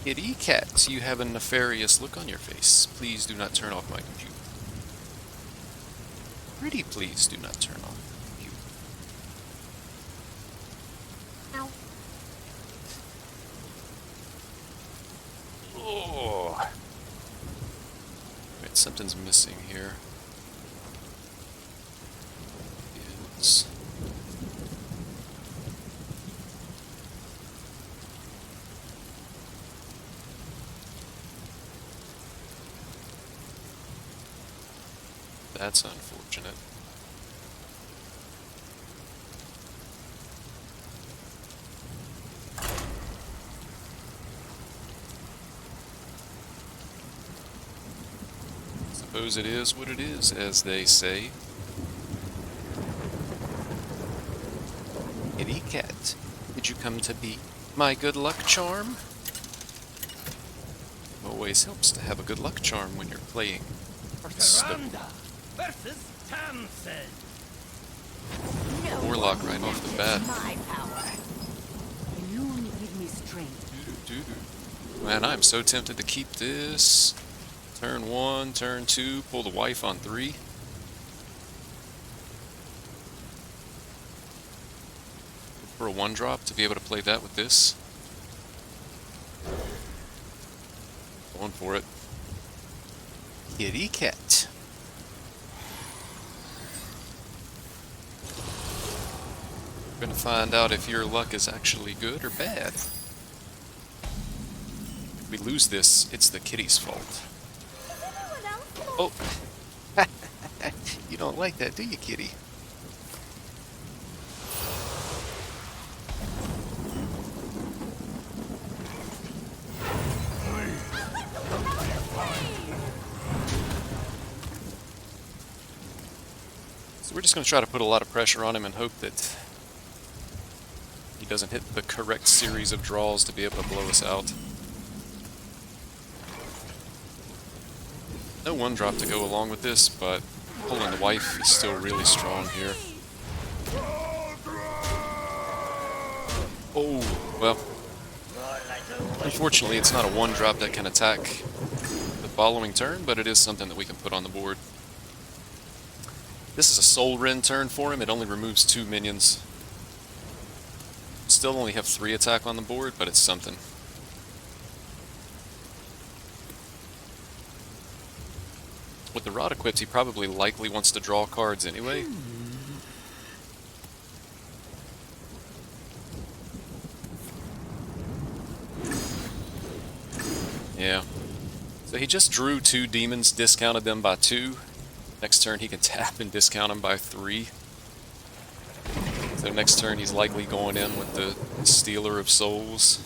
Kitty cat, you have a nefarious look on your face. Please do not turn off my computer. Pretty please do not turn off the computer. Ow. Oh. Right, something's missing here. It's... That's unfortunate. Suppose it is what it is, as they say. Kitty cat, did you come to be my good luck charm? Always helps to have a good luck charm when you're playing Hearthstone. Versus Tamsin. Warlock right off the bat. My power. You only give me strength. Man, I'm so tempted to keep this. Turn 1, turn 2, pull the wife on 3. For a 1-drop to be able to play that with this. Going for it. Kitty cat. We're gonna find out if your luck is actually good or bad. If we lose this, it's the kitty's fault. Oh! You don't like that, do you, kitty? So we're just going to try to put a lot of pressure on him and hope that he doesn't hit the correct series of draws to be able to blow us out. No 1-drop to go along with this, but pulling the wife is still really strong here. Oh, well. Unfortunately, it's not a 1-drop that can attack the following turn, but it is something that we can put on the board. This is a Soul Rend turn for him. It only removes 2 minions. Still only have 3 attack on the board, but it's something. With the Rod equipped, he probably likely wants to draw cards anyway. Yeah. So he just drew 2 demons, discounted them by 2. Next turn he can tap and discount them by 3. So next turn he's likely going in with the Stealer of Souls.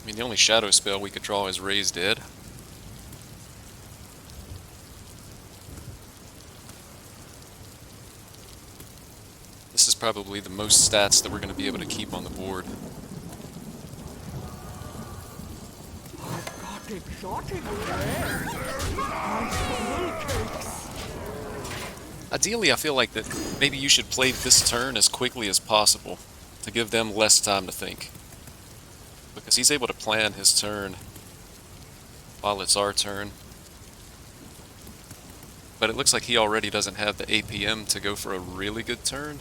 I mean, the only shadow spell we could draw is Raise Dead. This is probably the most stats that we're going to be able to keep on the board. Ideally, I feel like that maybe you should play this turn as quickly as possible to give them less time to think. Because he's able to plan his turn while it's our turn. But it looks like he already doesn't have the APM to go for a really good turn.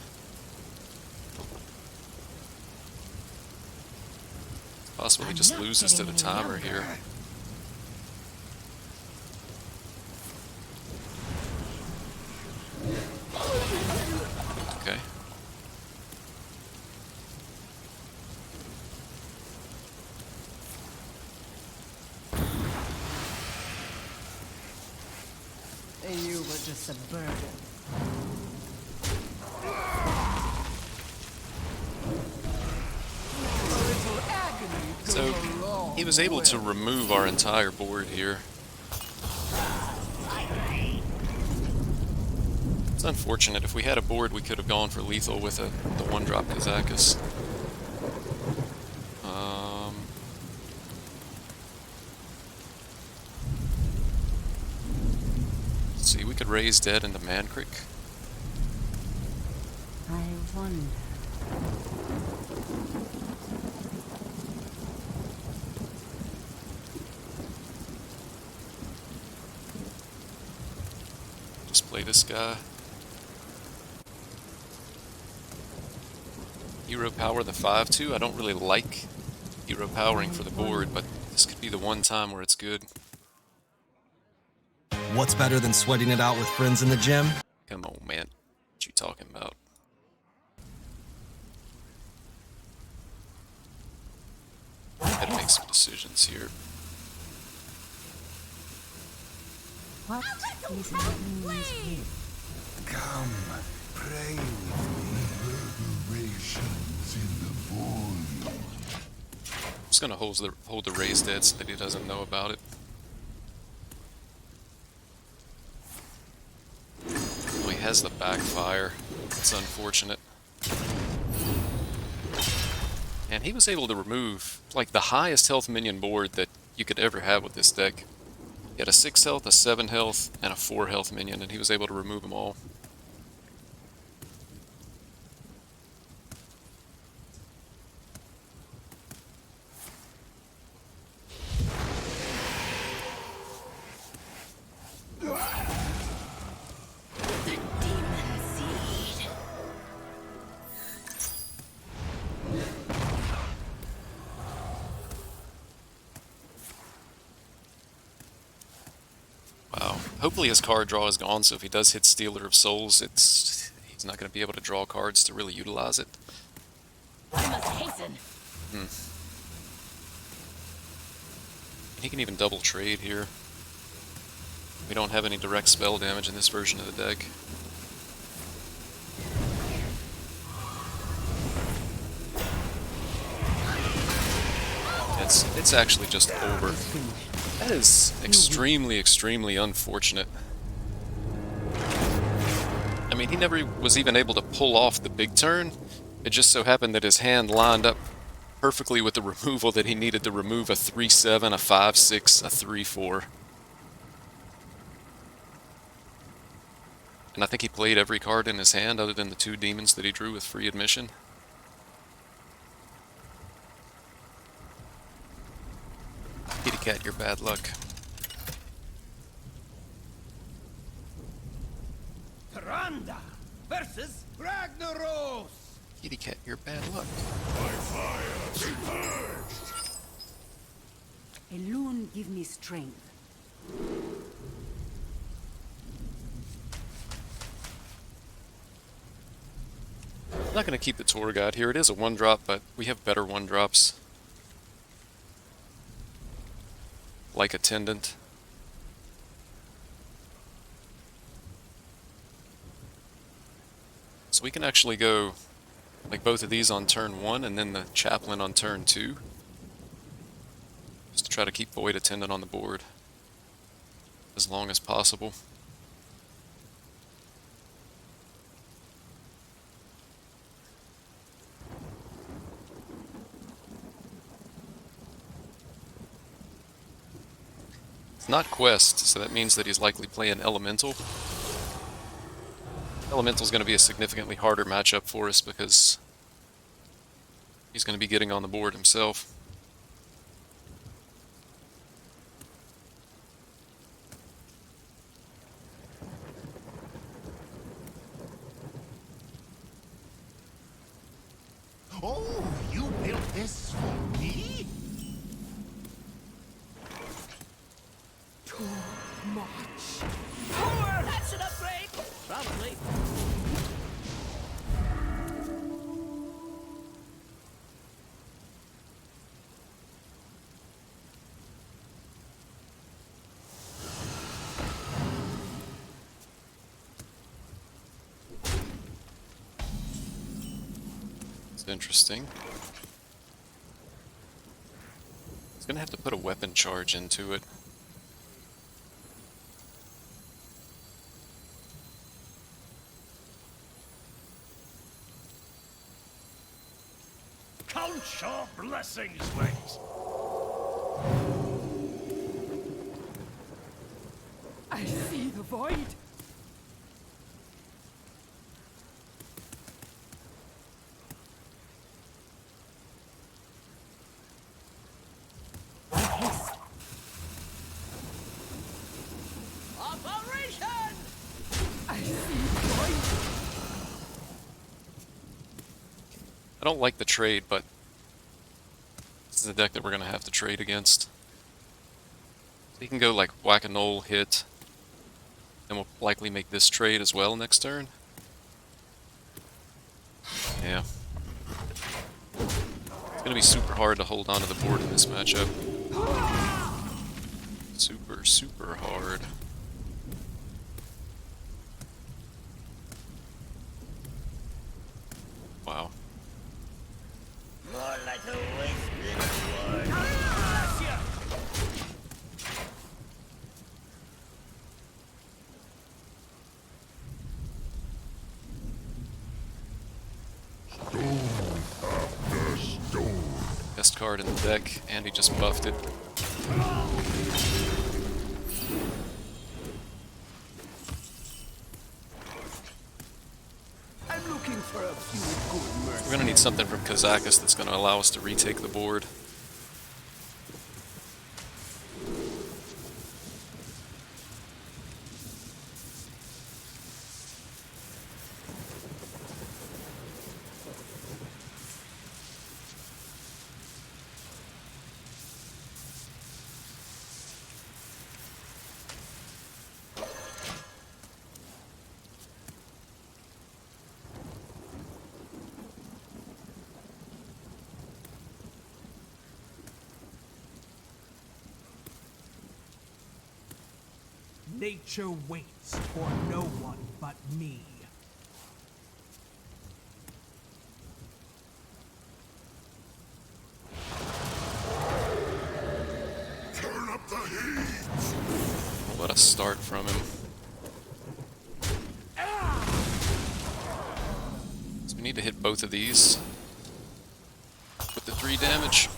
Possible he just loses to the timer here. Okay. You were just a burden. So, he was able to remove our entire board here. It's unfortunate. If we had a board, we could have gone for lethal with the 1-drop Kazakus. Let's see, we could raise Dead into Mankrik. wonder. Just play this guy. Hero power the 5/2. I don't really like hero powering for the board, but this could be the one time where it's good. What's better than sweating it out with friends in the gym? Come on, man. What you talking about? Gotta make some decisions here. What is Moon's will? Come, pray with me. Reverberations in the volume. I'm just gonna hold the raise dead so that he doesn't know about it. Well, he has the backfire. It's unfortunate. And he was able to remove, like, the highest health minion board that you could ever have with this deck. He had a 6 health, a 7 health, and a 4 health minion, and he was able to remove them all. Wow. Hopefully his card draw is gone, so if he does hit Stealer of Souls, he's not going to be able to draw cards to really utilize it. I must hasten. He can even double trade here. We don't have any direct spell damage in this version of the deck. It's actually just over. That is extremely, extremely unfortunate. I mean, he never was even able to pull off the big turn. It just so happened that his hand lined up perfectly with the removal that he needed to remove a 3/7, a 5/6, a 3/4. And I think he played every card in his hand other than the 2 demons that he drew with free admission. Kitty cat, your bad luck. Tyrande versus Ragnaros. Kitty cat, your bad luck. A loon give me strength. I'm not going to keep the tour guide here. It is a 1-drop, but we have better 1-drops. Like Attendant. So we can actually go like both of these on turn 1 and then the Chaplain on turn 2. Just to try to keep Void Attendant on the board as long as possible. It's not Quest, so that means that he's likely playing Elemental. Elemental's going to be a significantly harder matchup for us because he's going to be getting on the board himself. Oh, you built this for me? Too much. That's an upgrade. Probably. It's interesting. He's going to have to put a weapon charge into it. Count your blessings, mates. I see the void. I don't like the trade, but this is a deck that we're going to have to trade against. So he can go like Whack-A-Knoll, hit, and we'll likely make this trade as well next turn. Yeah. It's going to be super hard to hold on to the board in this matchup. Super, super hard. Wow. More like a wasted word. Best card in the deck, and he just buffed it. I'm looking for a few good mercs. We're going to need something from Kazakus that's going to allow us to retake the board. Nature waits for no one but me. Turn up the heat! What a start from him. So we need to hit both of these with the 3 damage.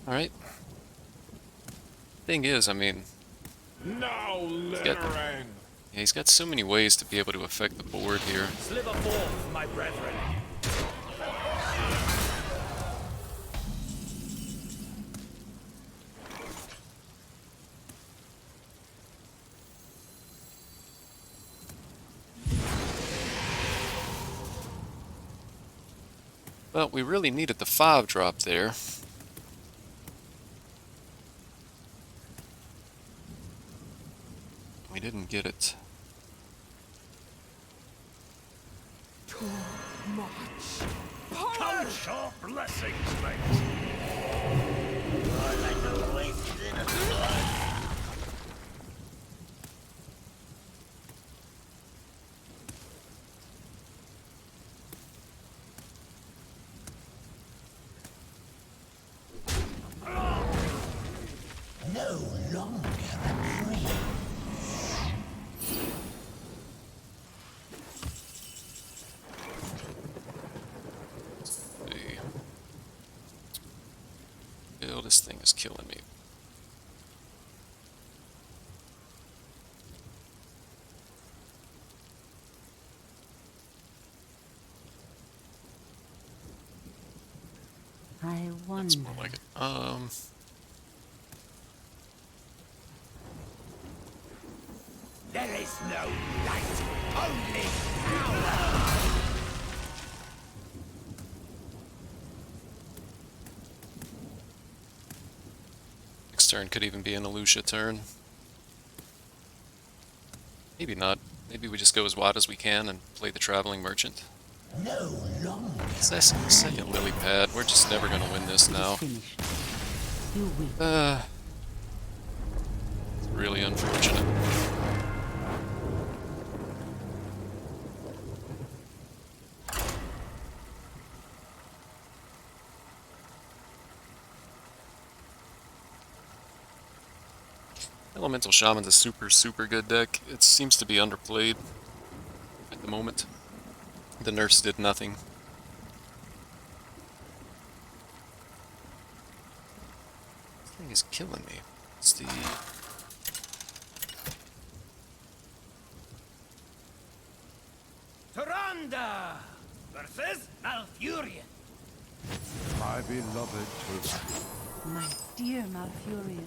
Alright. Thing is, I mean, No got- littering. yeah, he's got so many ways to be able to affect the board here. Sliver forth, my brethren. Well, we really needed the 5 drop there. We didn't get it. Too much. Count your blessings, mates. More like a wasted blood. No longer a dream. See. Ew, this thing is killing me. I It's wonder. more like it. There is no light, only power. Next turn could even be an Alusha turn. Maybe not. Maybe we just go as wide as we can and play the Traveling Merchant. No longer. Second lily pad. We're just never gonna win this now. Finished. You weep. It's really unfortunate. Elemental Shaman's a super, super good deck. It seems to be underplayed at the moment. The nerfs did nothing. This thing is killing me. It's the... Tyrande! Versus Malfurion. My beloved Toad. My dear Malfurion.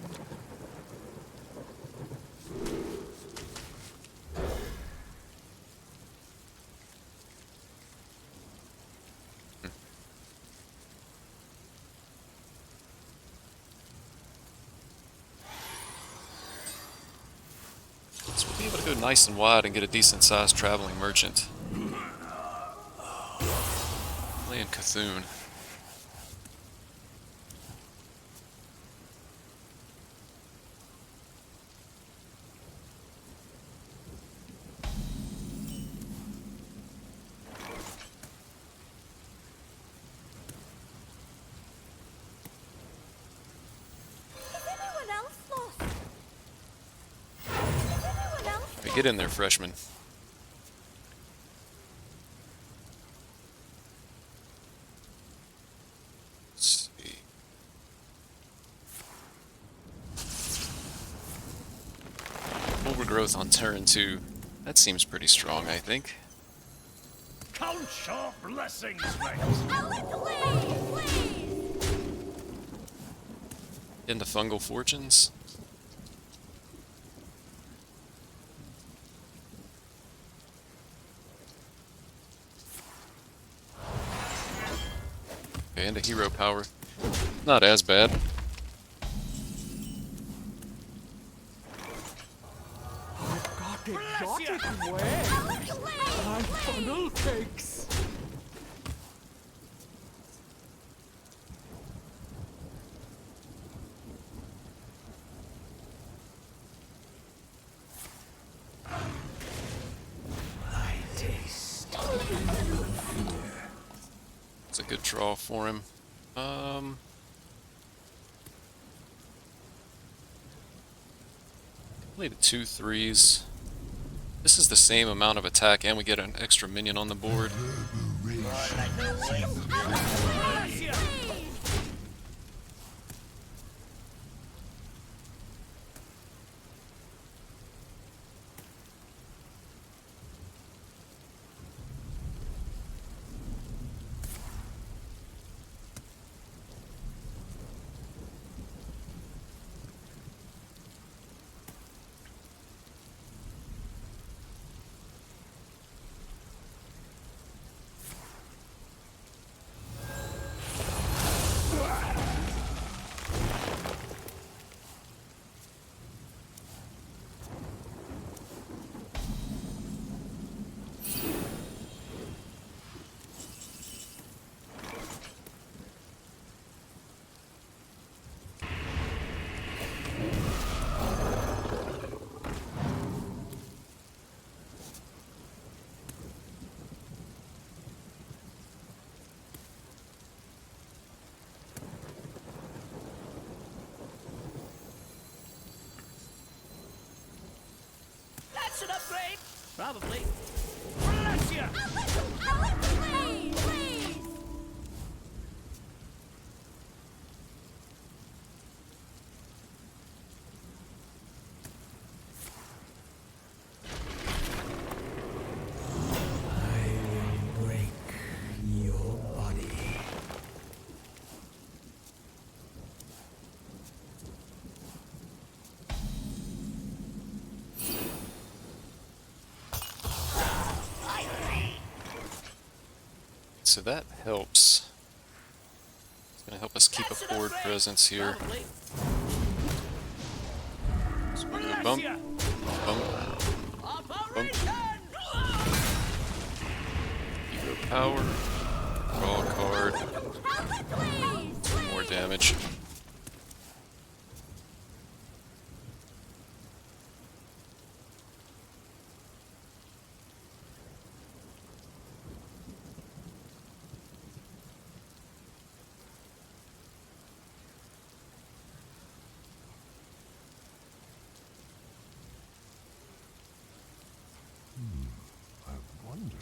So we'll be able to go nice and wide and get a decent sized traveling merchant. Playing Cthulhu. Anyone else lost? Is anyone else Hey, get in there, freshman. Let's see. Overgrowth on turn 2. That seems pretty strong, I think. Count your blessings, friends. Alex, please! Into Fungal Fortunes. Okay, into Hero Power. Not as bad. Got Bless ya. exotic way. My funnel cakes. I taste. It's a good draw for him. Play the 2/3s. This is the same amount of attack, and we get an extra minion on the board. Bless ya. That's an upgrade. Probably. Bless ya. Please! Break your body. So that helps. It's going to help us keep That's a an board upgrade. presence here. Probably. So we go Bless bump, ya. bump, Operation. Hero Power, draw a card, more damage. I wonder.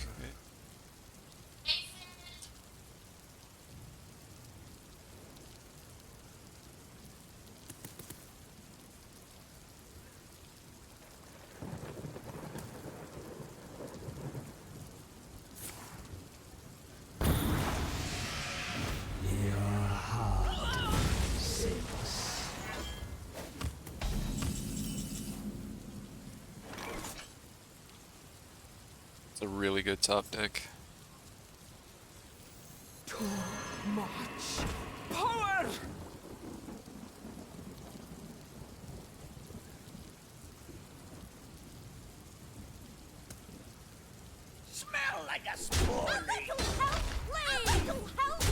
a really good top deck. Too much power! Smell like a sporely. Little health, please! Little health,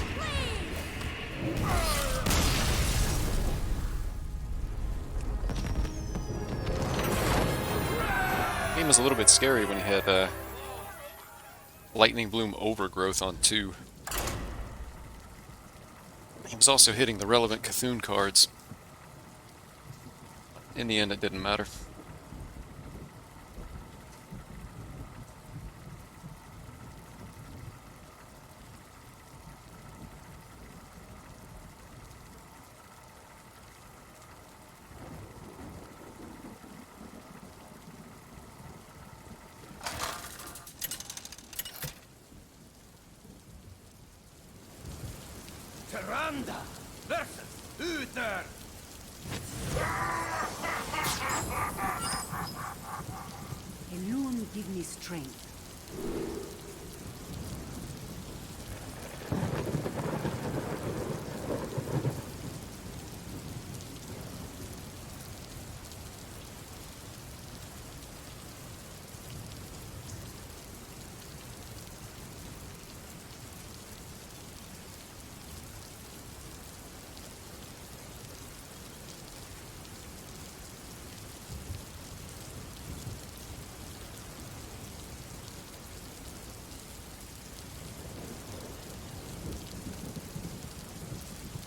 please! Game was a little bit scary when you had Lightning Bloom Overgrowth on 2. He was also hitting the relevant Cthulhu cards. In the end, it didn't matter. Tyrande versus Uther. Alone give me strength.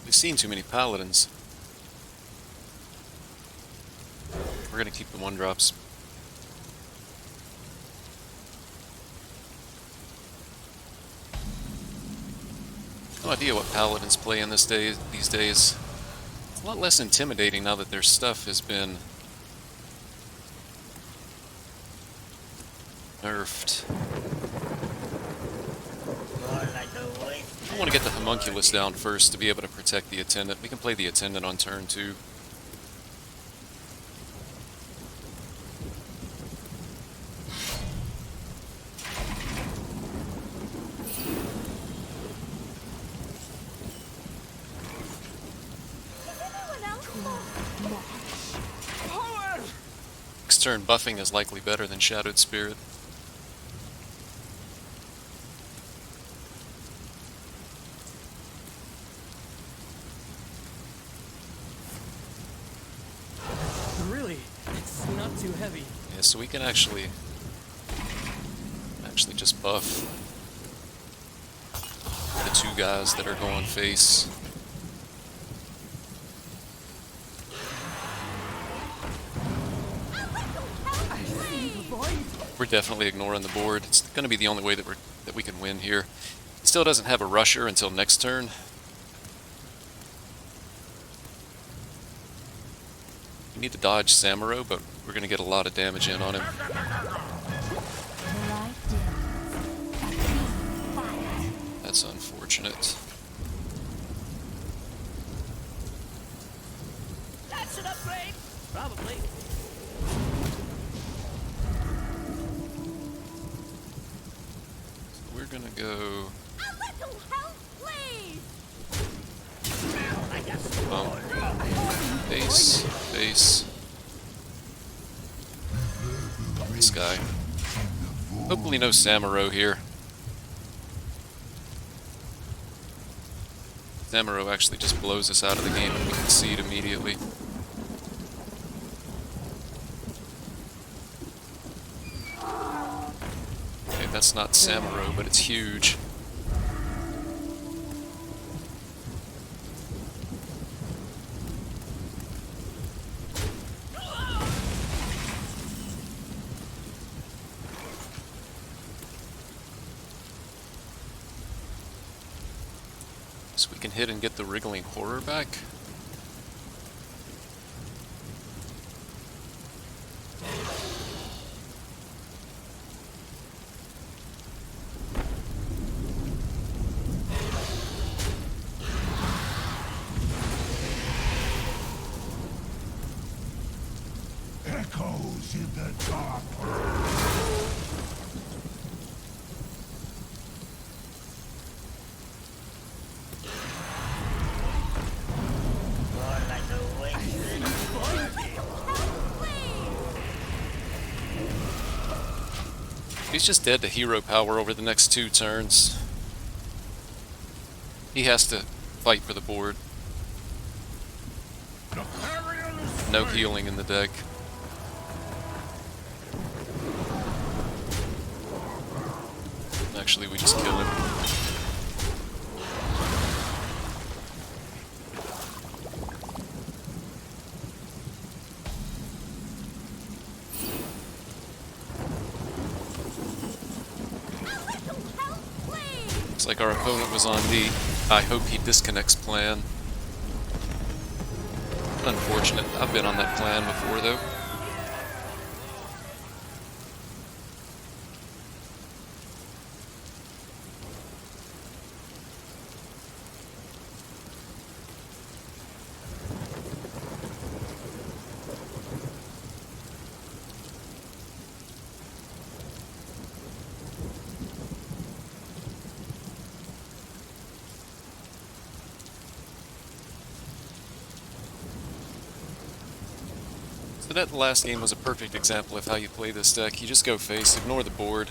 We've seen too many paladins. We're gonna keep the 1-drops. No idea what paladins play in these days. It's a lot less intimidating now that their stuff has been nerfed. I want to get the homunculus down first to be able to protect the attendant. We can play the attendant on turn 2. Is anyone else lost? Power! Next turn, buffing is likely better than Shadowed Spirit. Really, it's not too heavy. Yeah, so we can actually just buff the 2 guys that are going face. I see the void. We're definitely ignoring the board. It's going to be the only way that we can win here. He still doesn't have a rusher until next turn. We need to dodge Samuro, but we're going to get a lot of damage in on him. That's unfortunate. That's an upgrade. Probably. So we're going to go A little help, please! Smell like a sporely. base, base. This guy. Hopefully no Samuro here. Samuro actually just blows us out of the game and we concede immediately. Okay, that's not Samuro, but it's huge. So we can hit and get the Wriggling Horror back. Echoes in the dark. He's just dead to hero power over the next 2 turns. He has to fight for the board. No healing in the deck. Actually, we just kill him. Looks like our opponent was on the I hope he disconnects plan. Unfortunate. I've been on that plan before, though. So that last game was a perfect example of how you play this deck. You just go face, ignore the board,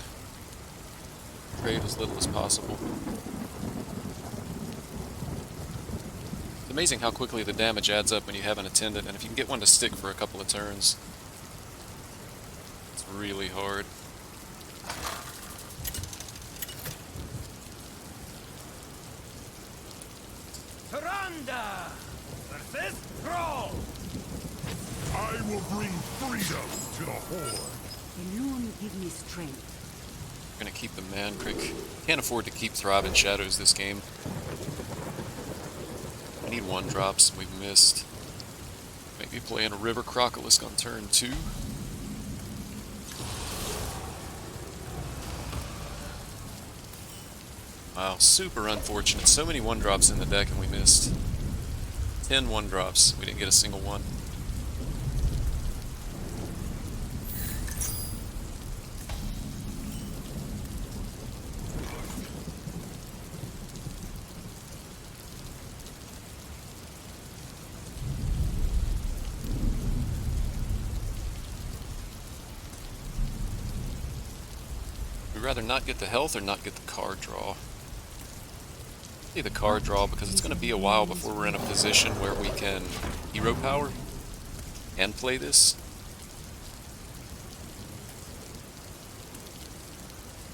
trade as little as possible. It's amazing how quickly the damage adds up when you have an attendant, and if you can get one to stick for a couple of turns, it's really hard. Surrender! Persist, roll! I will bring freedom to the Horde. Alone give me strength. We're gonna keep the Man Crick. Can't afford to keep Throbbing Shadows this game. I need 1-drops, we've missed. Maybe playing a River Crocolisk on turn 2. Wow, super unfortunate. So many 1-drops in the deck and we missed. 10 1-drops. We didn't get a single one. We'd rather not get the health or not get the card draw. See the card draw because it's going to be a while before we're in a position where we can hero power and play this.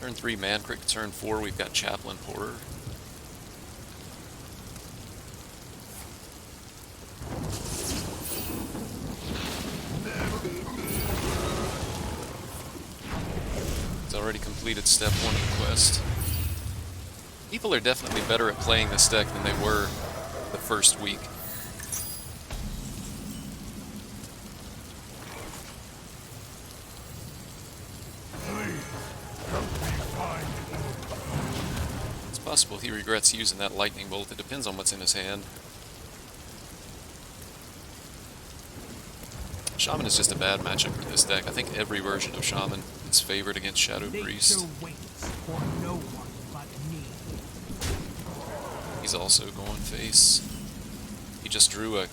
Turn 3 Man Crick, turn 4 we've got Chaplain Horror. It's already completed step 1 of the quest. People are definitely better at playing this deck than they were the first week. It's possible he regrets using that lightning bolt. It depends on what's in his hand. Shaman is just a bad matchup for this deck. I think every version of Shaman is favored against Shadow Priest. Nature waits for no one but me. He's also going face. He just drew a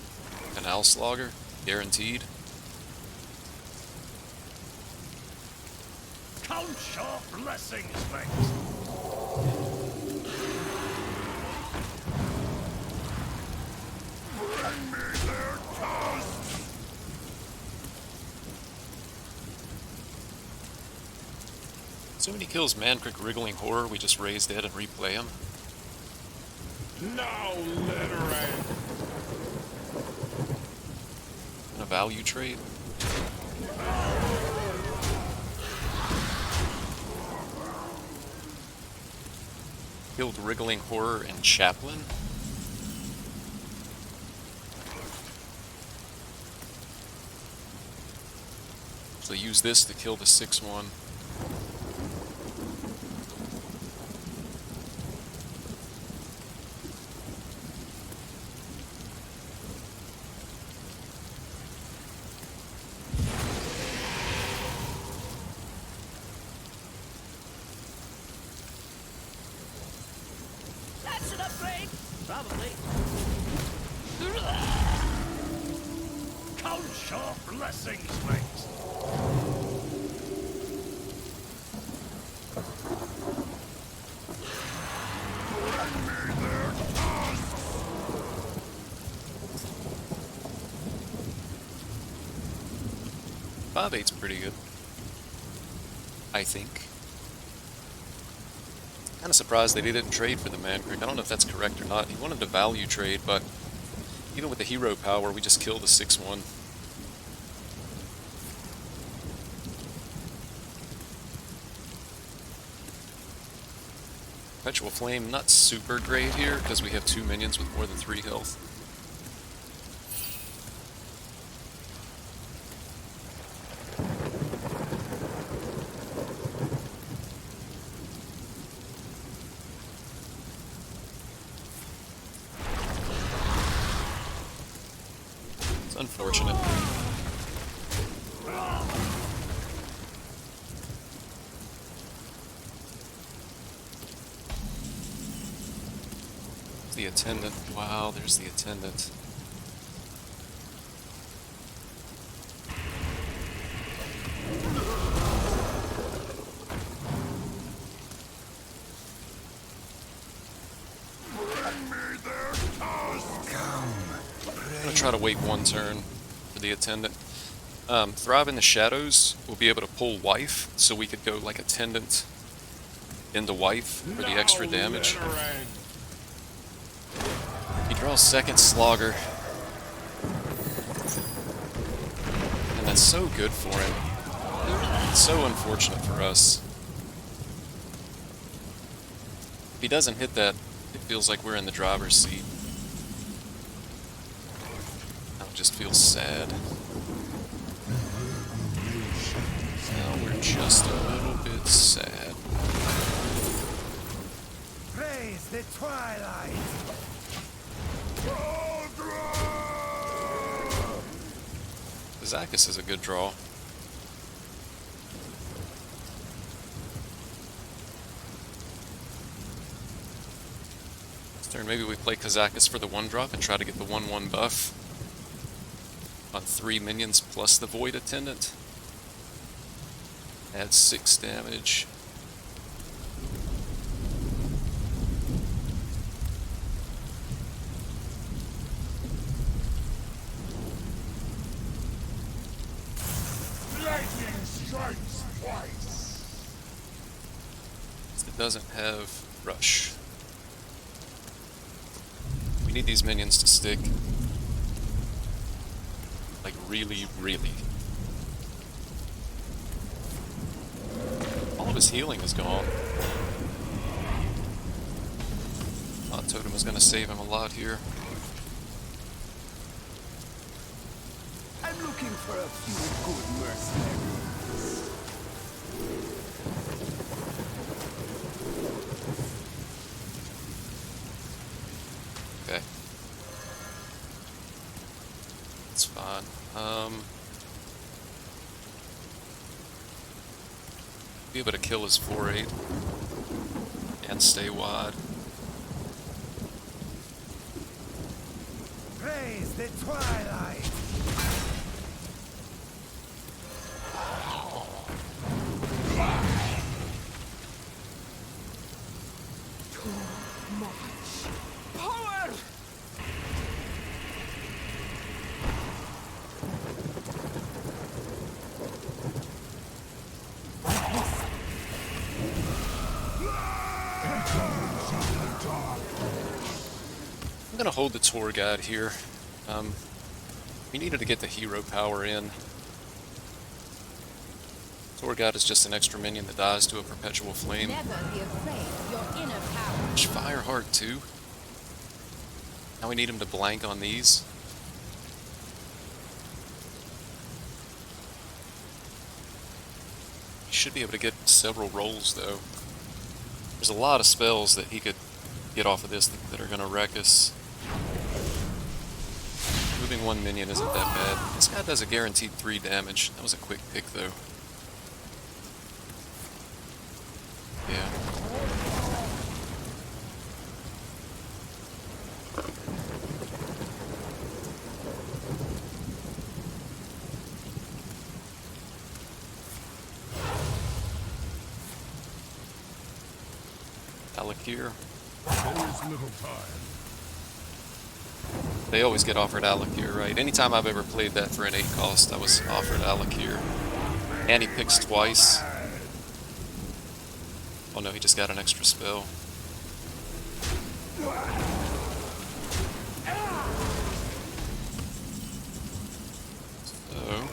Canal Slogger, guaranteed. Count your blessings, mates. Bring me their dust! So when he kills Man Crick Wriggling Horror, we just raise dead and replay him. Now, littering! And a value trade. Killed Wriggling Horror and Chaplain. So use this to kill the 6/1. That's an upgrade. Probably. Count your blessings, mates. 5/8's pretty good, I think. Kind of surprised that he didn't trade for the Man Crick. I don't know if that's correct or not. He wanted to value trade, but even with the hero power, we just kill the 6/1. Perpetual Flame, not super great here, because we have 2 minions with more than 3 health. It's unfortunate. The attendant. Wow, there's the attendant. I'm gonna try to wait one turn for the attendant. Thrive in the Shadows will be able to pull Wife, so we could go like attendant into Wife for the extra damage. He draws second Slogger. And that's so good for him. It's so unfortunate for us. If he doesn't hit that, it feels like we're in the driver's seat. Now it just feels sad. Now we're just a little bit sad. Praise the twilight. Zakis is a good draw. This turn, maybe we play Kazakis for the 1-drop and try to get the 1/1 buff on 3 minions plus the Void Attendant. Add 6 damage. Lightning strikes twice. It doesn't have Rush. We need these minions to stick. Like, really, really. All of his healing is gone. Thought Totem was going to save him a lot here. I'm looking for a few good mercenaries. Okay. That's fine. Be able to kill his 4/8 and stay wide. Praise the twilight. Power! I'm gonna hold the tour guide here. We needed to get the hero power in. Tour guide is just an extra minion that dies to a perpetual flame. Never be afraid of your inner power. Which Fireheart too. Now we need him to blank on these. He should be able to get several rolls though. There's a lot of spells that he could get off of this that are gonna wreck us. Moving 1 minion isn't that bad. This guy does a guaranteed 3 damage. That was a quick pick though. Yeah. Alakir. There is little time. They always get offered Alakir, right? Anytime I've ever played that for an 8 cost, I was offered Alakir. And he picks twice. Oh no, he just got an extra spell. So,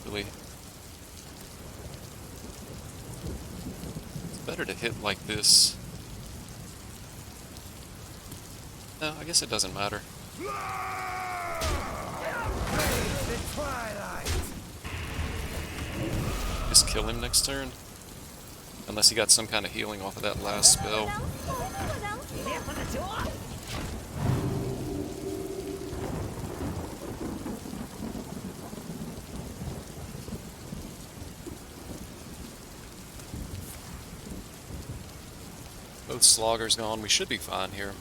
really, it's better to hit like this. No, I guess it doesn't matter. Just kill him next turn. Unless he got some kind of healing off of that last spell. Here for the door. Both sloggers gone. We should be fine here.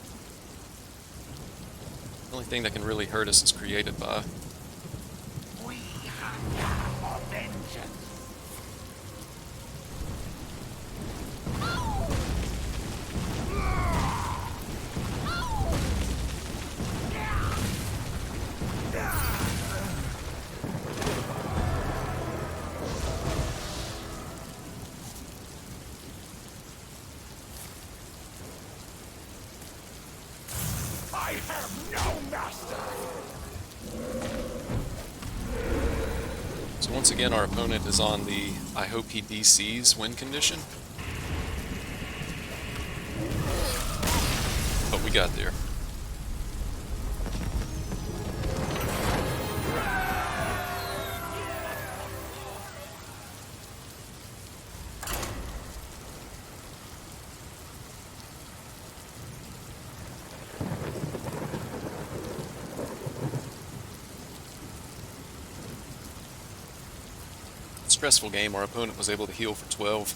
The only thing that can really hurt us is created by. We hunger for vengeance. I have no master. So once again, our opponent is on the I hope he DCs win condition. But we got there. Stressful game. Our opponent was able to heal for 12.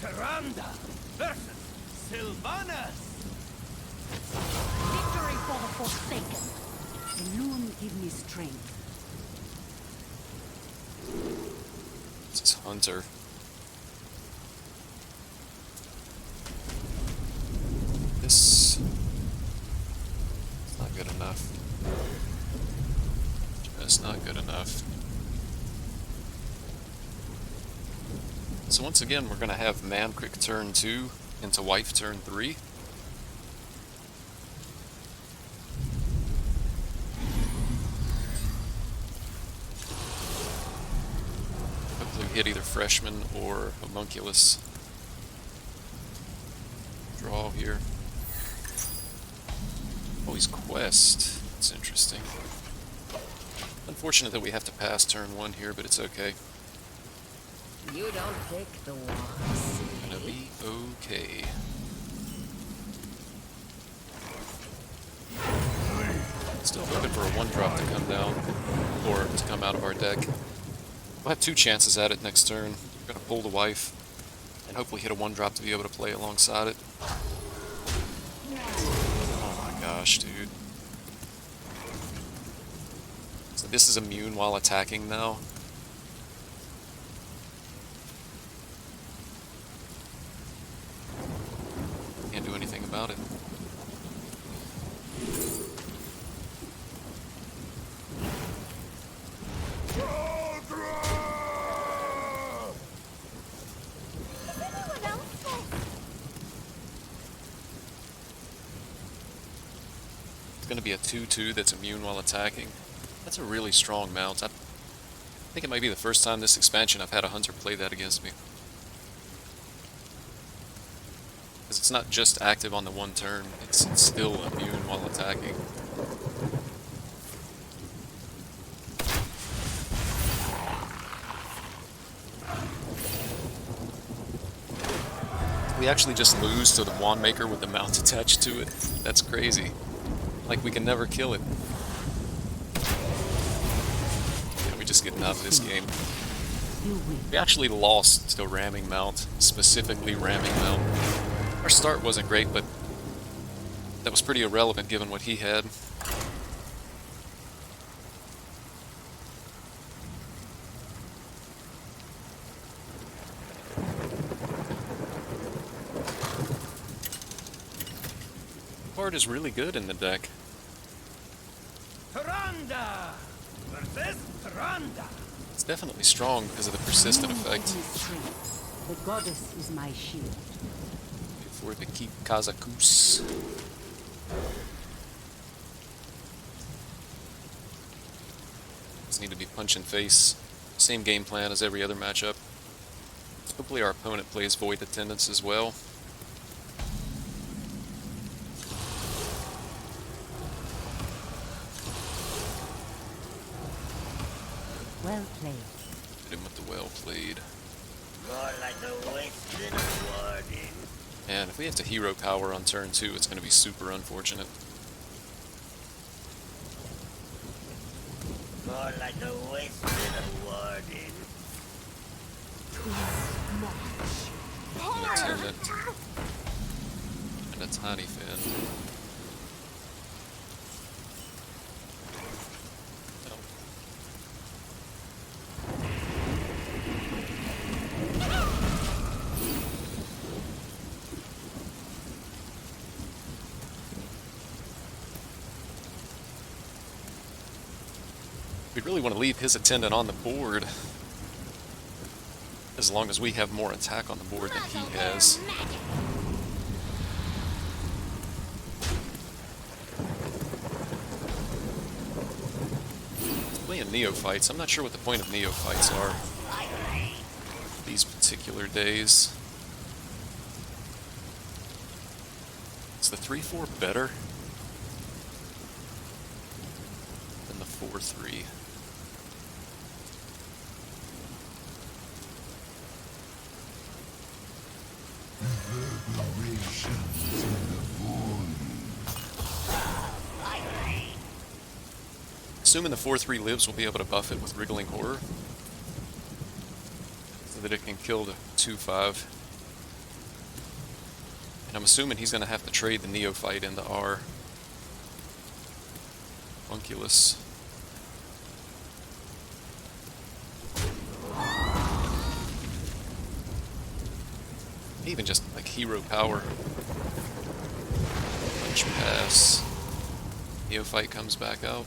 Tyrande versus Sylvanas. Victory for the Forsaken. Alone give me strength. This is Hunter. This is not good enough. Just not good enough. So once again, we're going to have Mancrick turn 2 into Wife turn 3. Hopefully we hit either Freshman or Homunculus. Draw here. Oh, he's Quest. That's interesting. Unfortunate that we have to pass turn 1 here, but it's okay. You don't pick the ones. Gonna be okay. Still hoping for a 1-drop to come down, or to come out of our deck. We'll have 2 chances at it next turn. We're gonna pull the Wife, and hopefully hit a 1-drop to be able to play alongside it. Oh my gosh, dude. So this is immune while attacking now. Can't do anything about it. It's going to be a 2/2 that's immune while attacking. That's a really strong mount. I think it might be the first time this expansion I've had a Hunter play that against me. Because it's not just active on the 1 turn, it's still immune while attacking. We actually just lose to the Wand Maker with the mount attached to it. That's crazy. Like, we can never kill it. Yeah, we just get out of this game. We actually lost to Ramming Mount, specifically Ramming Mount. Our start wasn't great, but that was pretty irrelevant given what he had. card is really good in the deck. Tyrande versus Tyrande. It's definitely strong because of the persistent You effect. give me strength. The goddess is my shield. For the keep Kazakus. Just need to be punch and face. Same game plan as every other matchup. Hopefully our opponent plays Void Attendants as well. Well played. Hit him with the well played. More like a waste than a warning. And if we have to hero power on turn 2, it's going to be super unfortunate. More like a waste than a warning. An attendant. And a tiny fin. We really want to leave his attendant on the board, as long as we have more attack on the board than he has. Playing neophytes. I'm not sure what the point of neophytes are these particular days. Is the 3/4 better than the 4/3? Assuming the 4/3 lives, we'll be able to buff it with Wriggling Horror, so that it can kill the 2/5. And I'm assuming he's going to have to trade the Neophyte into our Homunculus. Even just like hero power. Punch pass. Neophyte comes back out.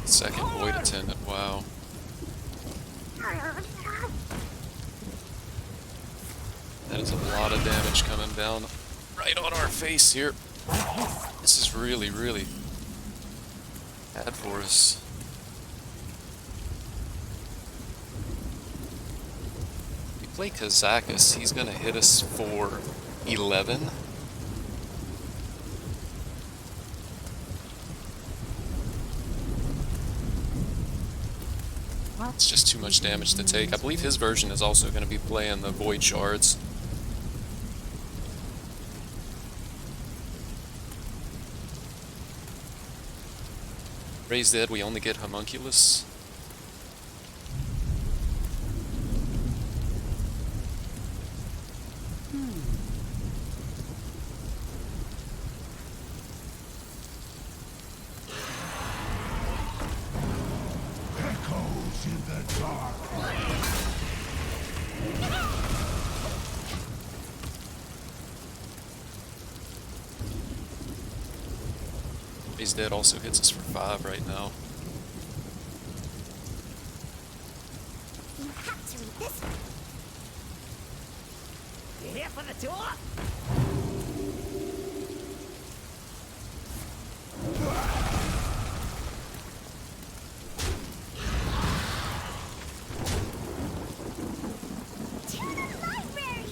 Second Void Attendant, wow. That is a lot of damage coming down right on our face here. This is really, really bad for us. If we play Kazakus, he's going to hit us for 11. It's just too much damage to take. I believe his version is also going to be playing the Void Shards. Raise Dead, we only get Homunculus. Echoes in the dark. Raise Dead also hits us for 5 right now. You have to read this one. You here for the tour? To the library.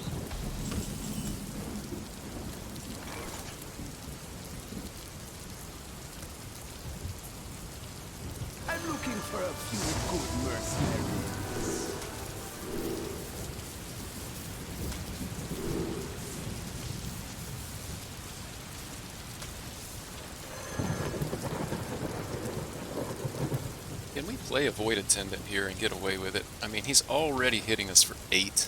I'm looking for a few good mercenaries. Can we play a Void Attendant here and get away with it? I mean, he's already hitting us for 8.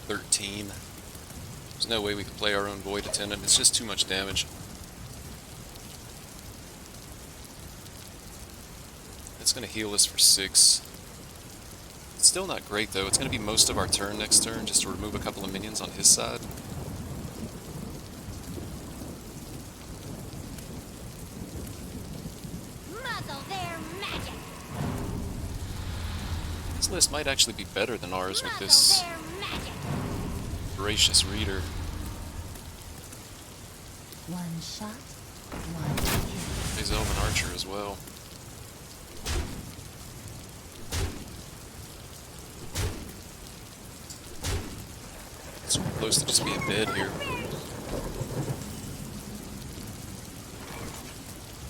13. There's no way we can play our own Void Attendant. It's just too much damage. going to heal us for 6. It's still not great, though. It's going to be most of our turn next turn, just to remove a couple of minions on his side. Muzzle their magic. This list might actually be better than ours with Muzzle this their magic. voracious reader. One shot, one kill. He's Elven Archer as well. It's close to just being dead here.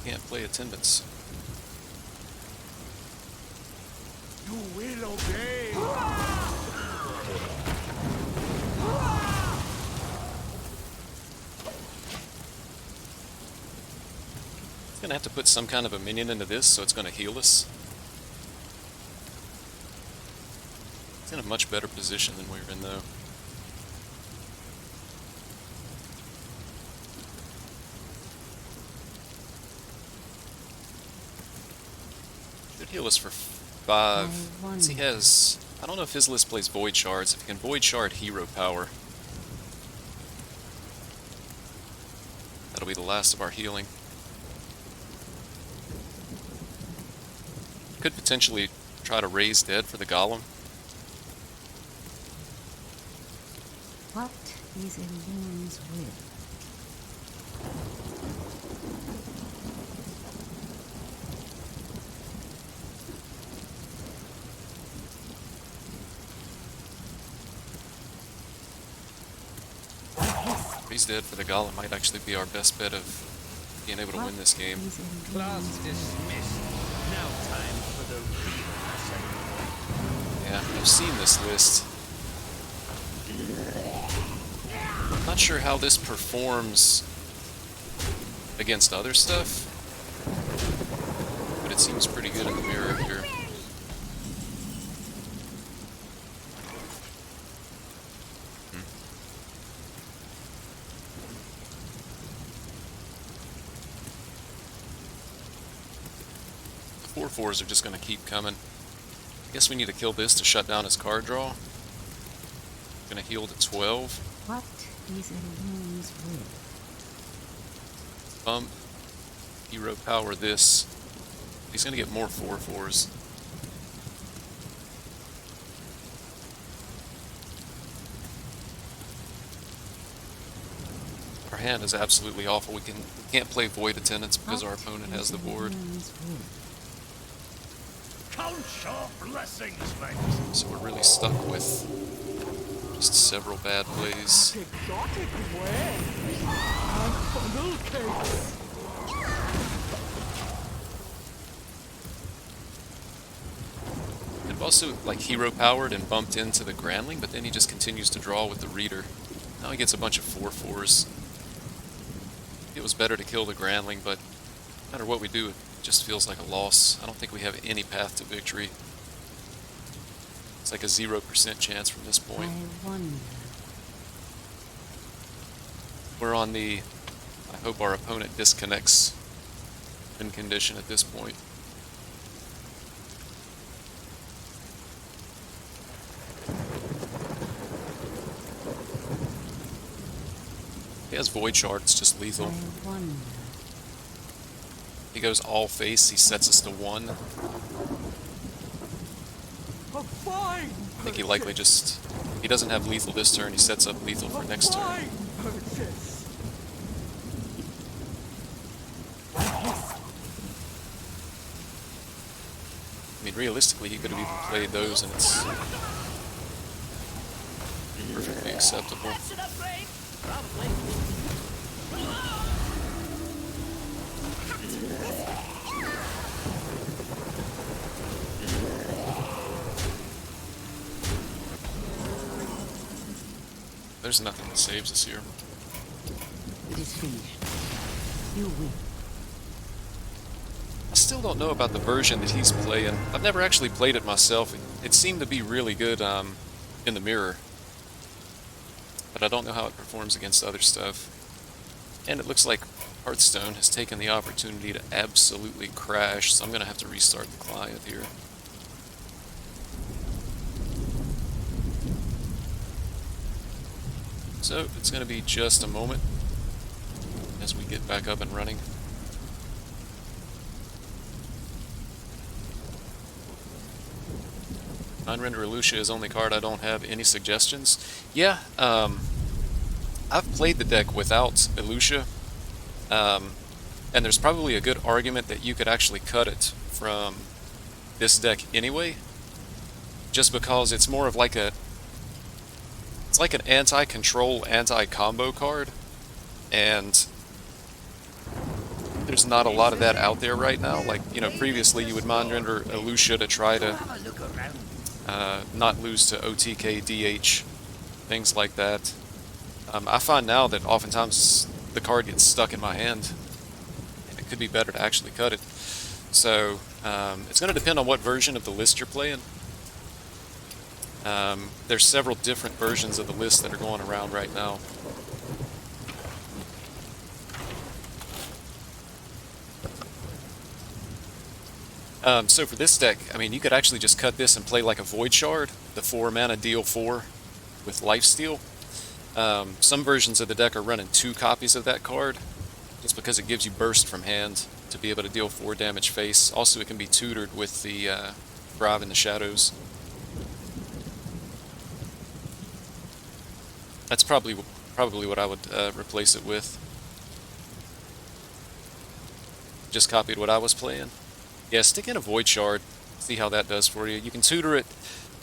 Can't play attendance. You will obey. It's gonna have to put some kind of a minion into this, so it's gonna heal us. It's in a much better position than we were in, though. Should heal us for 5. Since he has... I don't know if his list plays Void Shards. If he can Void Shard Hero Power, that'll be the last of our healing. Could potentially try to raise dead for the Golem. What is a loon's will? If he's dead for the Golem, might actually be our best bet of being able to win this game. Is a Class loon's will? dismissed. Now time for the real lesson. Yeah, I've seen this list. Not sure how this performs against other stuff, but it seems pretty good in the mirror here. The 4/4s are just going to keep coming. I guess we need to kill this to shut down his card draw. Gonna heal to 12. What is a loon's will? Bump. Hero power this. He's gonna get more 4/4s. Our hand is absolutely awful. We can't play Void Attendance because our What opponent is has the a board. loon's will? Count your blessings, mate. So we're really stuck with just several bad plays. Exotic way. And funnel cakes. I've also like hero powered and bumped into the Grandling, but then he just continues to draw with the Reader. Now he gets a bunch of 4/4s. It was better to kill the Grandling, but no matter what we do, it just feels like a loss. I don't think we have any path to victory. It's like a 0% chance from this point. I wonder. We're on the I hope our opponent disconnects win condition at this point. He has Void Shard, it's just lethal. I wonder. He goes all face, he sets us to 1. I A fine think he likely just... He doesn't have lethal this turn, he sets up lethal for next turn. fine purchase. I mean, realistically, he could have even played those and it's perfectly acceptable. That's an upgrade. Probably. There's nothing that saves us here. It is finished. You win. I still don't know about the version that he's playing. I've never actually played it myself. It seemed to be really good in the mirror. But I don't know how it performs against other stuff. And it looks like Hearthstone has taken the opportunity to absolutely crash, so I'm going to have to restart the client here. So it's going to be just a moment as we get back up and running. Mindrender Elucia is only card I don't have any suggestions. Yeah, I've played the deck without Elucia, and there's probably a good argument that you could actually cut it from this deck anyway, just because it's more of like it's like an anti-control, anti-combo card, and there's not a lot of that out there right now. Like, you know, previously you would Mindrender Elucia to try to not lose to OTK, DH, things like that. I find now that oftentimes the card gets stuck in my hand, and it could be better to actually cut it. So it's going to depend on what version of the list you're playing. There's several different versions of the list that are going around right now. So for this deck, I mean, you could actually just cut this and play like a Void Shard, the 4 mana deal 4 with Lifesteal. Some versions of the deck are running 2 copies of that card, just because it gives you burst from hand to be able to deal 4 damage face. Also, it can be tutored with the Thrive in the Shadows. That's probably what I would replace it with. Just copied what I was playing. Yeah, stick in a Void Shard, see how that does for you. You can tutor it.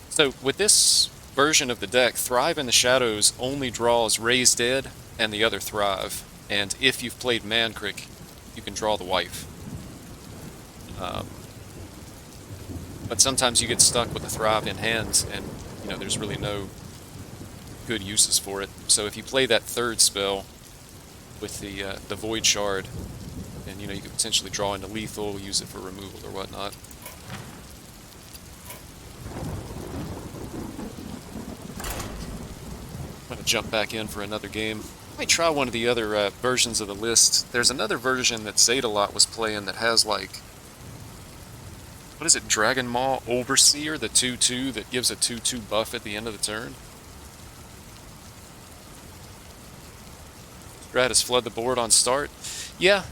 So with this version of the deck, Thrive in the Shadows only draws Raise Dead and the other Thrive. And if you've played Mankrik, you can draw the wife. But sometimes you get stuck with the Thrive in hand, and you know there's really no good uses for it. So if you play that third spell with the Void Shard, and you know you could potentially draw into lethal, use it for removal or whatnot. I'm gonna jump back in for another game. I might try one of the other versions of the list. There's another version that Zadalot was playing that has like, what is it, Dragon Maw Overseer, the 2/2 that gives a 2/2 buff at the end of the turn. Stratus flood the board on start. Yeah,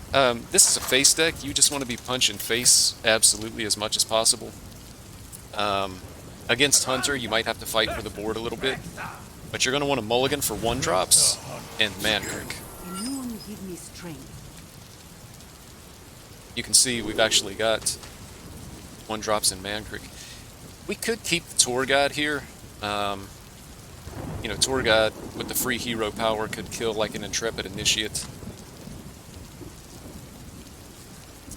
this is a face deck. You just want to be punching face absolutely as much as possible. Against Hunter, you might have to fight for the board a little bit, but you're going to want to mulligan for 1-drops and Mankrik. Alone give me strength. You can see we've actually got 1-drops in Mankrik. We could keep the Tour Guide here. You know, Tour Guide with the free hero power could kill like an Intrepid Initiate.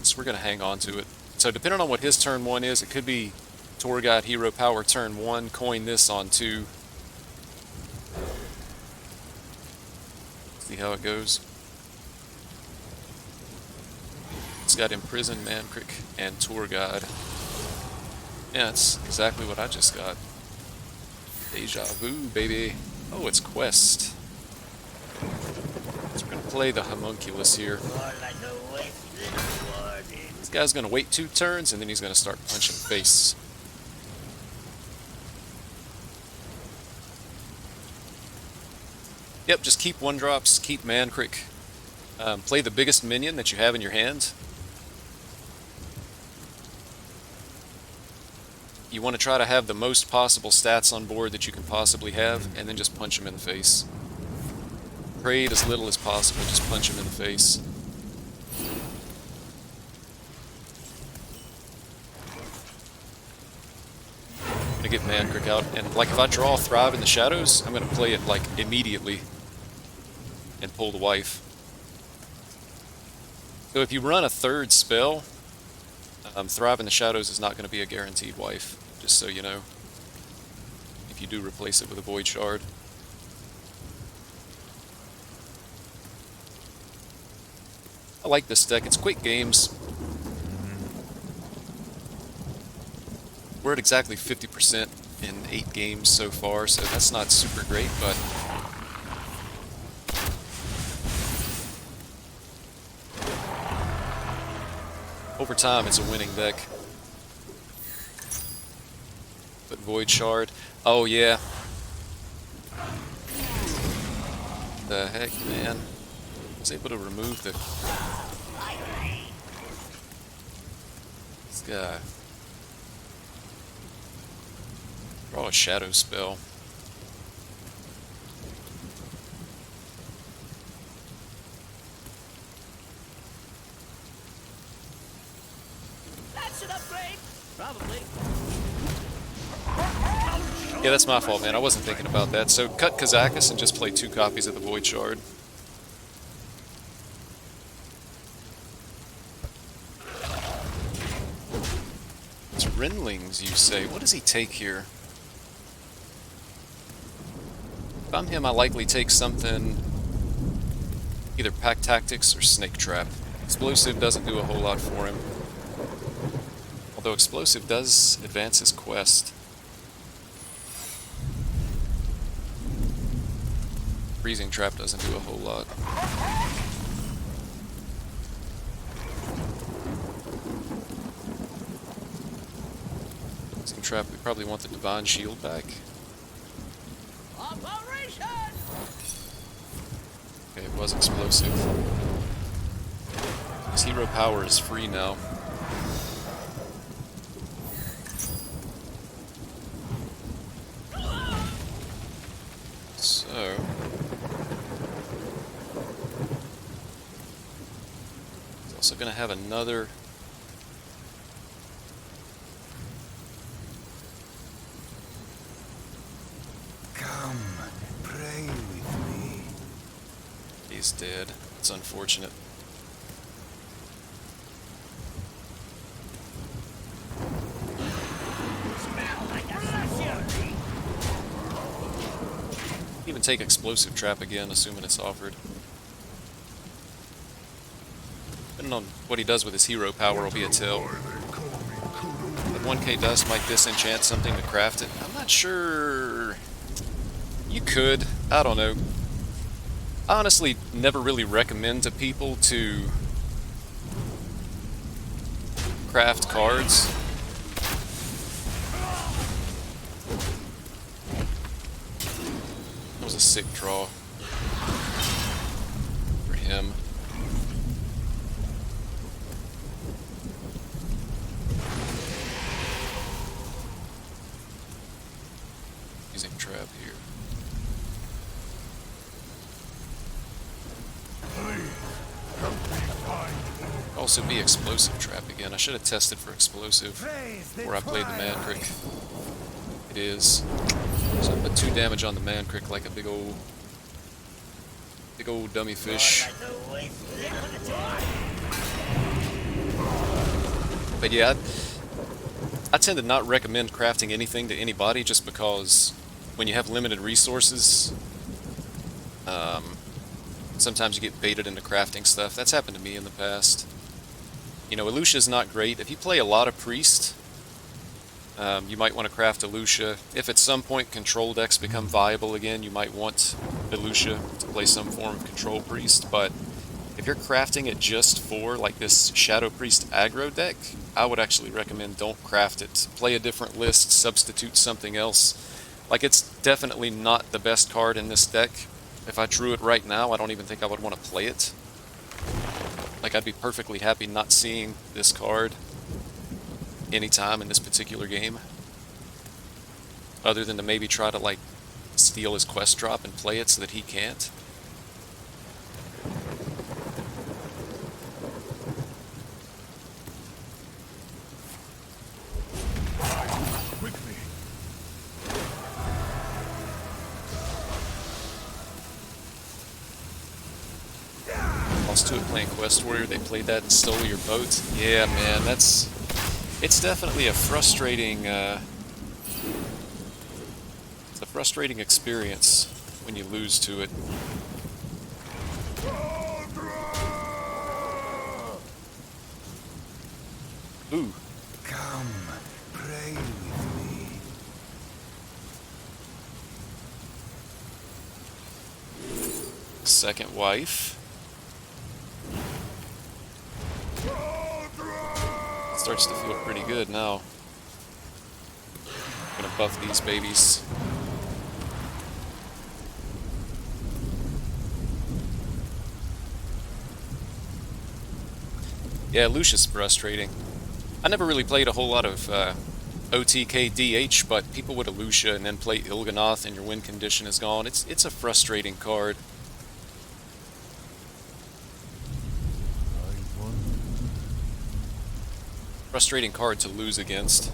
So we're going to hang on to it. So depending on what his turn 1 is, it could be Tour Guide hero power turn 1, coin this on 2. See how it goes. It's got Imprison, Mankrik, and Tour Guide. Yeah, that's exactly what I just got. Deja vu, baby. Oh, it's Quest. So we're going to play the Homunculus here. This guy's going to wait 2 turns, and then he's going to start punching face. Yep, just keep 1-drops, keep Mankrik. Play the biggest minion that you have in your hand. You want to try to have the most possible stats on board that you can possibly have, and then just punch him in the face. Trade as little as possible, just punch him in the face. I'm going to get Mankrik out, and like if I draw Thrive in the Shadows, I'm going to play it like immediately and pull the wife. So if you run a 3rd spell, Thrive in the Shadows is not going to be a guaranteed wife, just so you know, if you do replace it with a Void Shard. I like this deck. It's quick games. We're at exactly 50% in 8 games so far, so that's not super great, but over time, it's a winning deck. But Void Shard. Oh, yeah. The heck, man. I was able to remove the... This guy. Draw a shadow spell. That's an upgrade. Probably. Yeah, that's my fault, man. I wasn't thinking about that. So cut Kazakus and just play 2 copies of the Void Shard. It's Renlings, you say. What does he take here? If I'm him, I likely take something... either Pack Tactics or Snake Trap. Explosive doesn't do a whole lot for him. Although Explosive does advance his quest. Freezing Trap doesn't do a whole lot. Freezing Trap, we probably want the Divine Shield back. Operation. Okay, it was Explosive. His hero power is free now. So... he's also going to have another... Come, pray with me. He's dead. It's unfortunate. Even take Explosive Trap again, assuming it's offered. Depending on what he does with his hero power will be a tell. But 1k dust might disenchant something to craft it. I'm not sure... You could. I don't know. I honestly never really recommend to people to craft cards. That was a sick draw for him. Using trap here. Also be Explosive Trap again. I should have tested for Explosive before I played the Man Crick. It is. So I put 2 damage on the Man Crick like a big old dummy fish. But yeah, I tend to not recommend crafting anything to anybody just because when you have limited resources, sometimes you get baited into crafting stuff. That's happened to me in the past. You know, Elusia's not great. If you play a lot of Priest, you might want to craft Elusia. If at some point control decks become viable again, you might want Elusia to play some form of control Priest, but if you're crafting it just for, like, this Shadow Priest aggro deck, I would actually recommend don't craft it. Play a different list, substitute something else. Like, it's definitely not the best card in this deck. If I drew it right now, I don't even think I would want to play it. Like, I'd be perfectly happy not seeing this card anytime in this particular game. Other than to maybe try to, like, steal his quest drop and play it so that he can't. Quickly. Lost to it playing Quest Warrior, they played that and stole your boat. Yeah, man, that's... It's definitely a frustrating, it's a frustrating experience when you lose to it. Ooh. Come, pray with me. Second wife. Starts to feel pretty good now. Gonna buff these babies. Yeah, Lucius frustrating. I never really played a whole lot of OTK but people with a Lucia and then play Il'gynoth and your win condition is gone. It's a frustrating card. Frustrating card to lose against.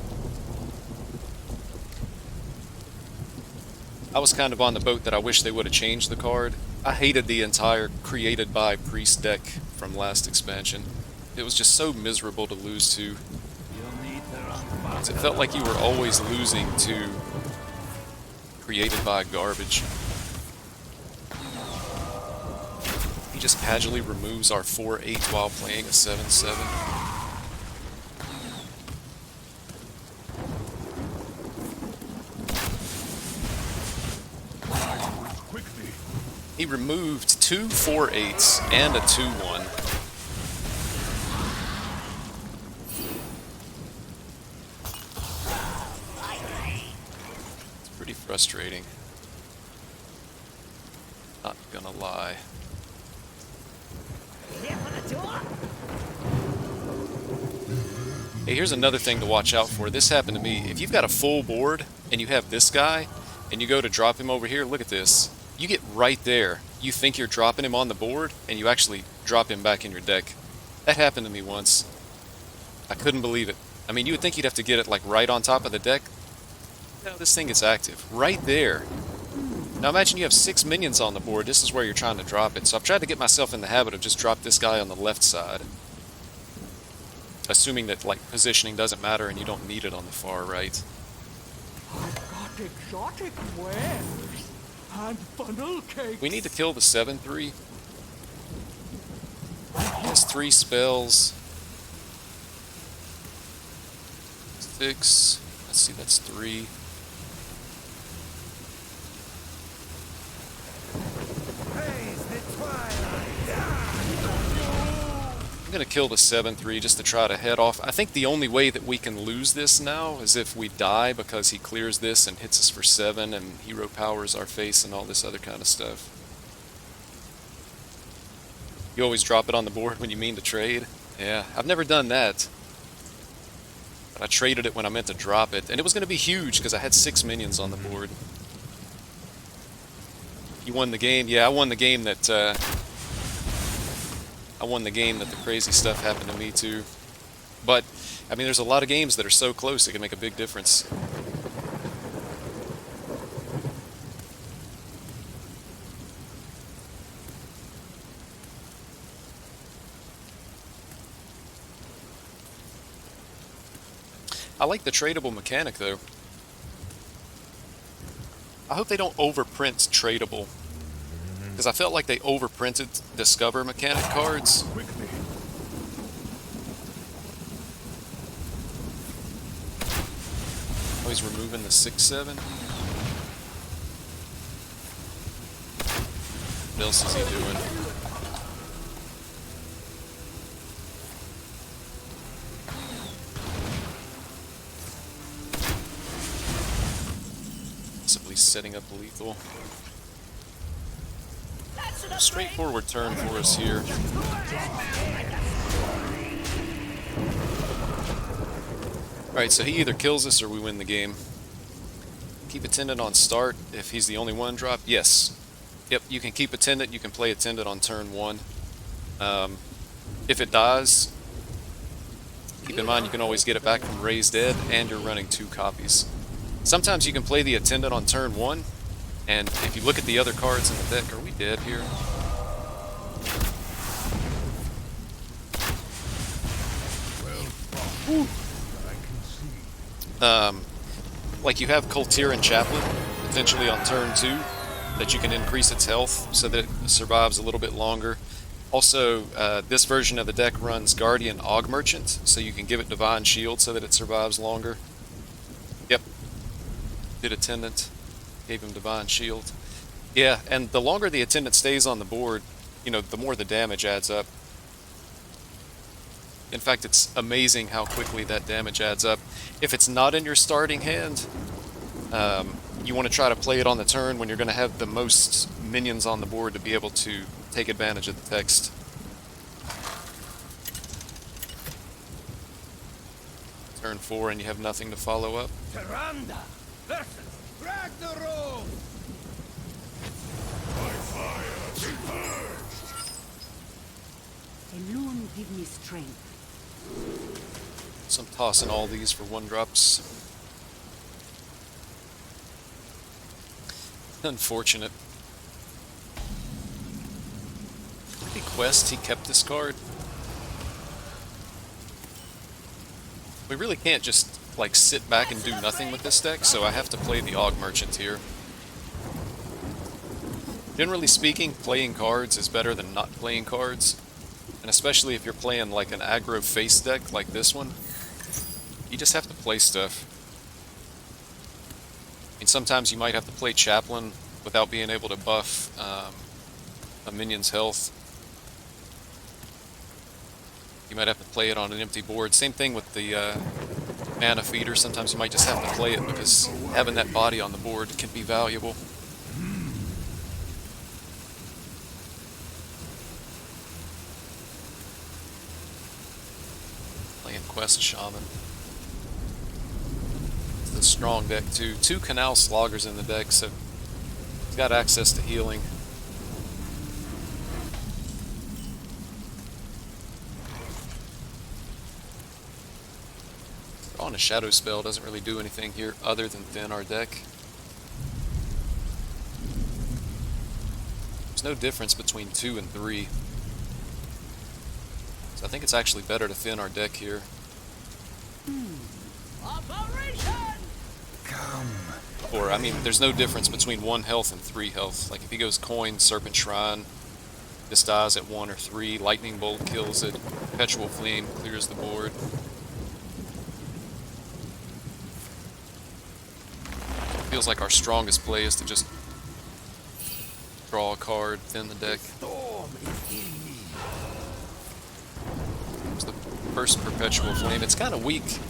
I was kind of on the boat that I wish they would have changed the card. I hated the entire created by Priest deck from last expansion. It was just so miserable to lose to. It felt like you were always losing to created by garbage. He just casually removes our 4-8 while playing a 7-7. He removed 2 4-8s and a 2-1. It's pretty frustrating. Not gonna lie. Hey, here's another thing to watch out for. This happened to me. If you've got a full board and you have this guy and you go to drop him over here, look at this. You get right there. You think you're dropping him on the board, and you actually drop him back in your deck. That happened to me once. I couldn't believe it. I mean, you would think you'd have to get it like right on top of the deck. No, this thing is active. Right there. Now imagine you have 6 minions on the board. This is where you're trying to drop it. So I've tried to get myself in the habit of just drop this guy on the left side. Assuming that like positioning doesn't matter and you don't need it on the far right. I've got exotic wares and funnel cakes. We need to kill the 7-3. He has 3 spells. 6. Let's see, that's 3. I'm gonna kill the 7-3 just to try to head off. I think the only way that we can lose this now is if we die because he clears this and hits us for 7 and hero powers our face and all this other kind of stuff. You always drop it on the board when you mean to trade? Yeah, I've never done that. But I traded it when I meant to drop it, and it was going to be huge because I had 6 minions on the board. You won the game? Yeah, I won the game that the crazy stuff happened to me too. But, I mean, there's a lot of games that are so close it can make a big difference. I like the tradable mechanic, though. I hope they don't overprint tradable. Because I felt like they overprinted Discover mechanic cards. Oh, he's removing the 6-7. What else is he doing? Possibly setting up lethal. Straightforward turn for us here. Alright, so he either kills us or we win the game. Keep Attendant on start if he's the only one drop. Yes. Yep, you can keep Attendant, you can play Attendant on turn 1. If it dies, keep in mind you can always get it back from Raised Dead, and you're running 2 copies. Sometimes you can play the Attendant on turn 1, and if you look at the other cards in the deck, are we dead here? Like you have Kultir and Chaplain, potentially on turn 2, that you can increase its health so that it survives a little bit longer. Also, this version of the deck runs Guardian Og Merchant, so you can give it Divine Shield so that it survives longer. Yep. Did Attendant. Gave him Divine Shield. Yeah, and the longer the Attendant stays on the board, you know, the more the damage adds up. In fact, it's amazing how quickly that damage adds up. If it's not in your starting hand, you want to try to play it on the turn when you're going to have the most minions on the board to be able to take advantage of the text. Turn 4 and you have nothing to follow up. Tyrande versus Ragnarok! By fire be purged. Alone give me strength. So I'm tossing all these for 1-drops. Unfortunate. Maybe Quest, he kept this card. We really can't just, like, sit back and do nothing with this deck, so I have to play the Og Merchant here. Generally speaking, playing cards is better than not playing cards. And especially if you're playing, like, an aggro face deck like this one, you just have to play stuff. I mean, sometimes you might have to play Chaplain without being able to buff a minion's health. You might have to play it on an empty board. Same thing with the mana feeder. Sometimes you might just have to play it because having that body on the board can be valuable. Playing Quest Shaman. It's a strong deck too. 2 Canal Sloggers in the deck, so he's got access to healing. On a Shadow Spell doesn't really do anything here other than thin our deck. There's no difference between 2 and 3. So I think it's actually better to thin our deck here. Operation! Or, I mean, there's no difference between 1 health and 3 health. Like, if he goes Coin, Serpent Shrine, this dies at 1 or 3, Lightning Bolt kills it, Perpetual Flame clears the board. Feels like our strongest play is to just draw a card, thin the deck. Storm is in me. It's the first Perpetual Flame. It's kind of weak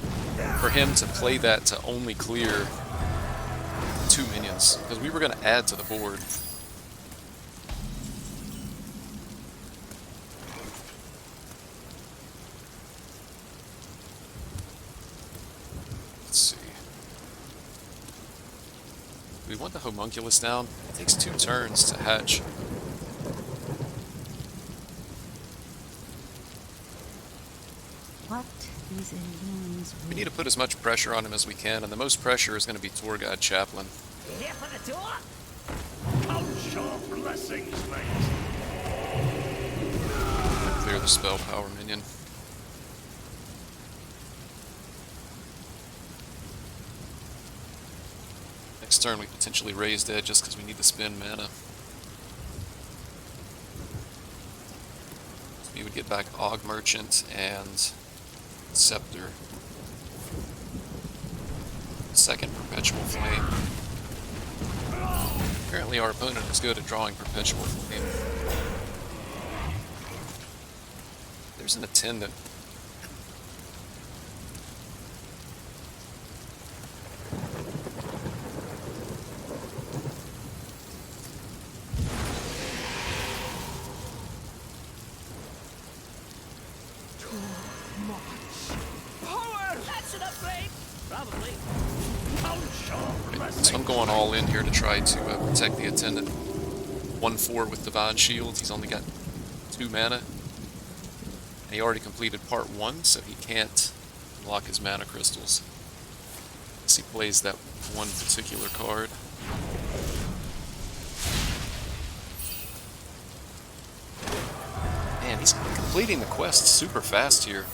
for him to play that to only clear 2 minions, because we were going to add to the board. Let's see. We want the Homunculus down. It takes 2 turns to hatch. What is Elone's We need to put as much pressure on him as we can, and the most pressure is going to be Tour Guide Chaplain. Here for the tour? Count your blessings, mate. Clear the spell power minion. Next turn we potentially raise dead just because we need to spend mana. So we would get back Og Merchant and Scepter. Second Perpetual Flame. Apparently our opponent is good at drawing Perpetual Flame. There's an attendant. Power! That's an upgrade! Probably. Count your blessings. So I'm going all in here to try to protect the attendant. 1/4 with Divine Shield. He's only got 2 mana. And he already completed part 1, so he can't unlock his mana crystals. Unless he plays that one particular card. Man, he's completing the quest super fast here.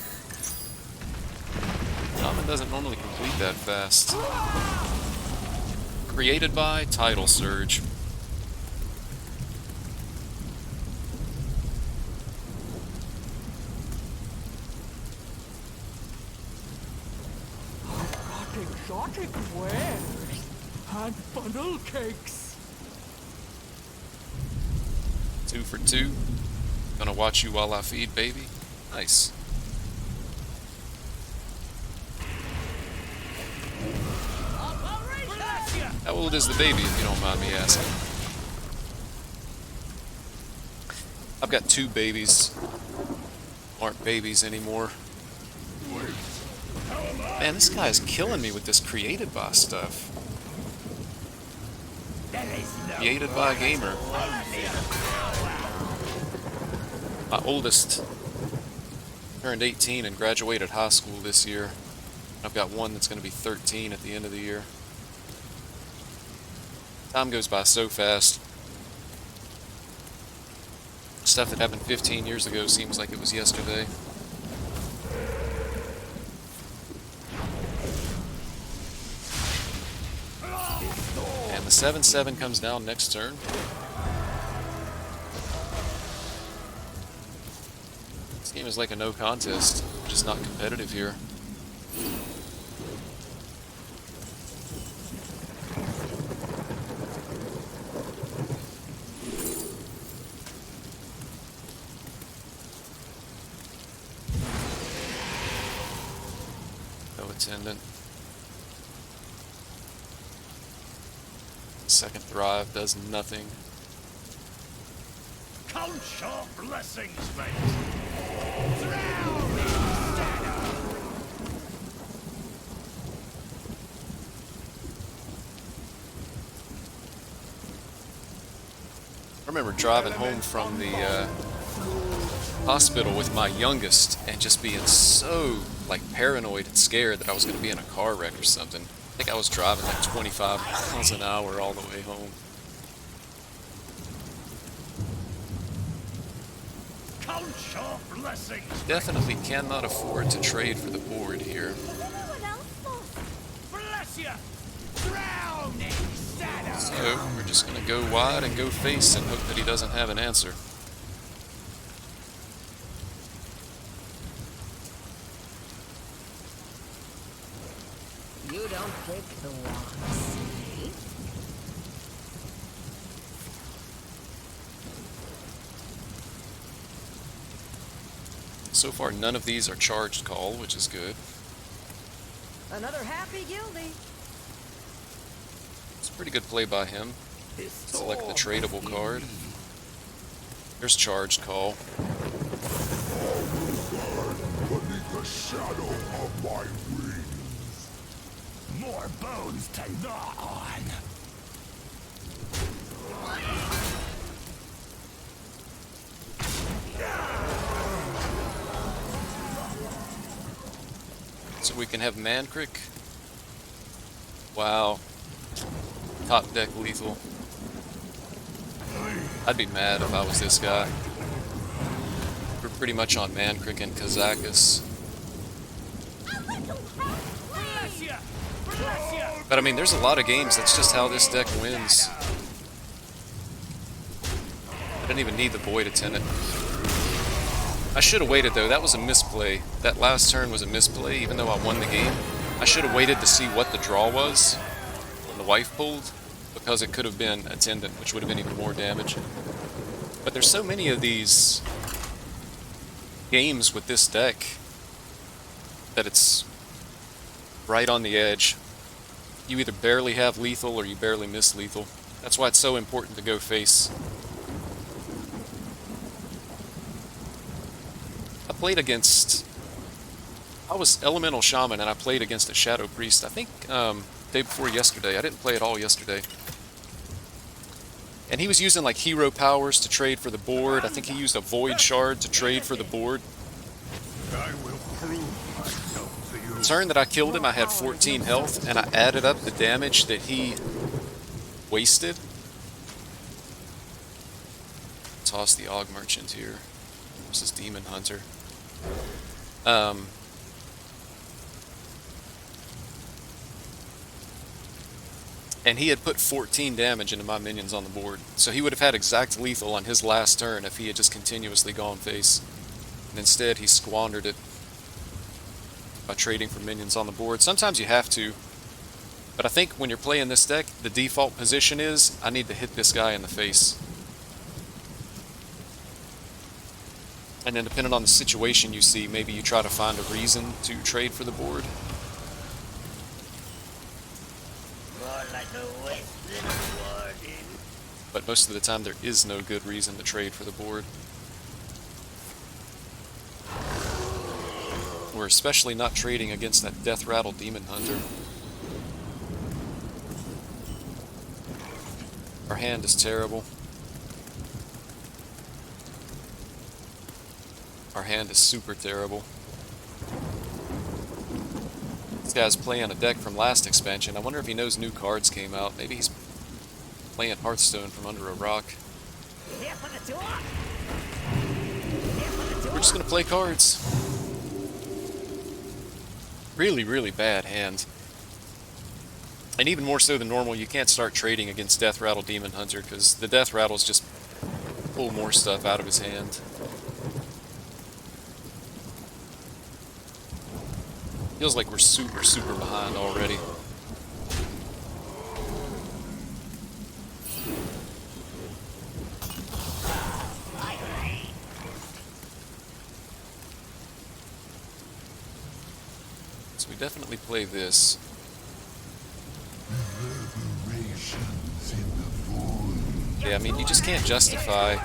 Shaman doesn't normally complete that fast. Created by Tidal Surge. Exotic wares and funnel cakes. 2 for 2. Gonna watch you while I feed, baby. Nice. How old is the baby, if you don't mind me asking? I've got 2 babies. Aren't babies anymore. Man, this guy is killing me with this created by stuff. Created by a gamer. My oldest turned 18 and graduated high school this year. I've got one that's going to be 13 at the end of the year. Time goes by so fast. Stuff that happened 15 years ago seems like it was yesterday. And the 7/7 comes down next turn. This game is like a no contest, just not competitive here. No attendant. Second Thrive does nothing. Count your blessings, mate. Drown in shadow. I remember driving home from the hospital with my youngest and just being so like paranoid and scared that I was going to be in a car wreck or something. I think I was driving like 25 miles an hour all the way home. Count your blessings. Definitely cannot afford to trade for the board here. Anyone else? Bless you. Drown in shadow. So we're just going to go wide and go face and hope that he doesn't have an answer. You don't pick the ones. So far none of these are charged call, which is good. Another happy guilty. It's a pretty good play by him. Select the tradable card. There's charged call. Beneath the shadow of my wings. More bones to gnaw on. So we can have Mancrick. Wow. Top deck lethal. I'd be mad if I was this guy. We're pretty much on Mancrick and Kazakis. Bless you. Bless you. But I mean, there's a lot of games. That's just how this deck wins. I didn't even need the Void Attendant. I should have waited though. That was a misplay. That last turn was a misplay, even though I won the game. I should have waited to see what the draw was when the wife pulled, because it could have been Attendant, which would have been even more damage. But there's so many of these games with this deck that it's right on the edge. You either barely have lethal or you barely miss lethal. That's why it's so important to go face. I was Elemental Shaman and I played against a Shadow Priest, I think day before yesterday. I didn't play at all yesterday. And he was using like hero powers to trade for the board. I think he used a Void Shard to trade for the board. I will prove myself to you. The turn that I killed him, I had 14 health, and I added up the damage that he wasted. Toss the Og Merchant here versus Demon Hunter. And he had put 14 damage into my minions on the board. So he would have had exact lethal on his last turn if he had just continuously gone face. And instead he squandered it by trading for minions on the board. Sometimes you have to. But I think when you're playing this deck, the default position is, I need to hit this guy in the face. And then depending on the situation you see, maybe you try to find a reason to trade for the board. More like the wind. But most of the time there is no good reason to trade for the board. We're especially not trading against that Death Rattle Demon Hunter. Our hand is terrible. Our hand is super terrible. This guy's playing a deck from last expansion. I wonder if he knows new cards came out. Maybe he's playing Hearthstone from under a rock. We're just gonna play cards. Really, really bad hand. And even more so than normal, you can't start trading against Death Rattle Demon Hunter because the Death Rattles just pull more stuff out of his hand. Feels like we're super, super behind already. So we definitely play this. Yeah, I mean, you just can't justify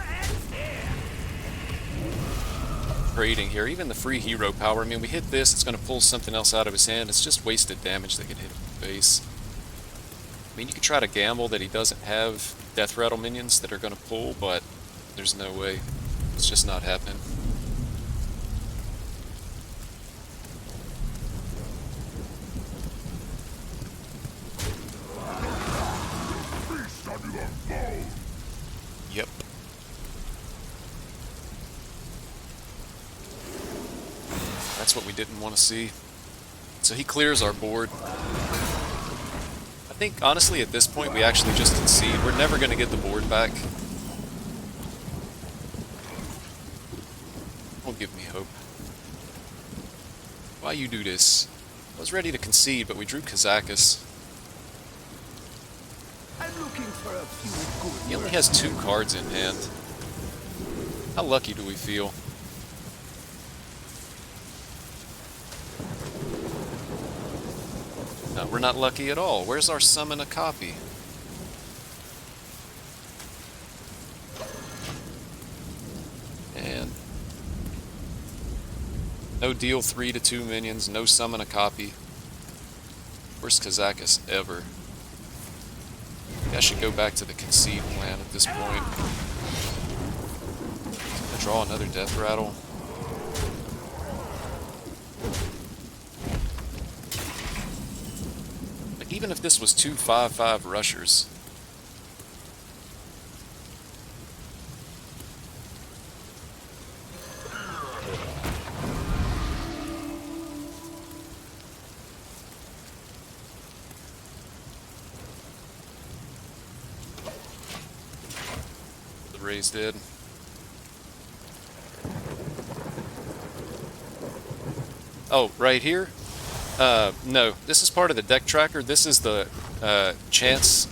trading here. Even the free hero power, I mean, we hit this, it's going to pull something else out of his hand. It's just wasted damage that can hit him in the face. I mean, you could try to gamble that he doesn't have Death Rattle minions that are going to pull, but there's no way. It's just not happening. Yep. That's what we didn't want to see. So he clears our board. I think, honestly, at this point, we actually just concede. We're never going to get the board back. Don't give me hope. Why you do this? I was ready to concede, but we drew Kazakus. I'm looking for a few good He only has 2 cards in hand. How lucky do we feel? No, we're not lucky at all. Where's our summon a copy? And no deal 3 to 2 minions, no summon a copy. Worst Kazakus ever. I should go back to the concede plan at this point. Draw another Death Rattle. Like, even if this was 2 5/5 rushers. The Rays did. Oh, right here? No, this is part of the deck tracker. This is the chance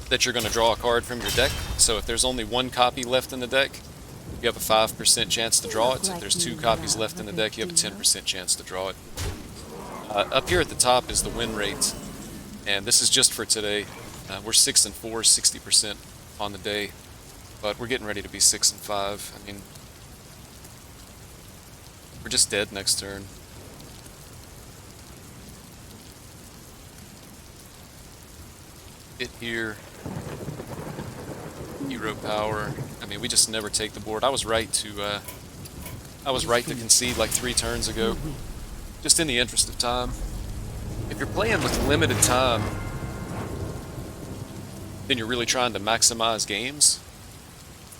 that you're going to draw a card from your deck. So if there's only 1 copy left in the deck, you have a 5% chance to draw it. If there's 2 copies left in the deck, you have a 10% chance to draw it. Up here at the top is the win rate, and this is just for today. We're 6 and 4, 60% on the day, but we're getting ready to be 6 and 5. I mean, we're just dead next turn. Hit here. Hero power. I mean, we just never take the board. I was right to concede like 3 turns ago. Just in the interest of time. If you're playing with limited time, then you're really trying to maximize games.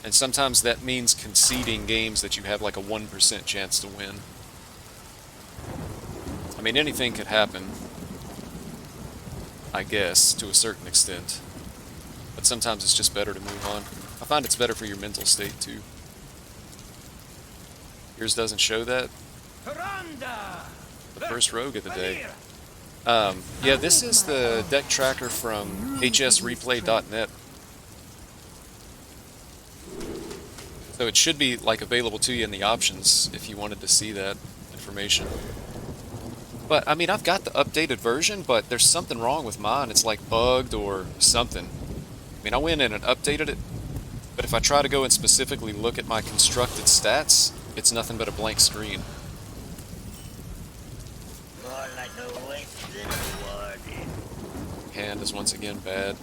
And sometimes that means conceding games that you have like a 1% chance to win. I mean, anything could happen, I guess, to a certain extent. But sometimes it's just better to move on. I find it's better for your mental state, too. Yours doesn't show that. The first rogue of the day. Yeah, this is the deck tracker from hsreplay.net. So it should be like available to you in the options if you wanted to see that information. But, I mean, I've got the updated version, but there's something wrong with mine. It's like bugged or something. I mean, I went in and updated it, but if I try to go and specifically look at my constructed stats, it's nothing but a blank screen. More like a wasted warning. Hand is once again bad.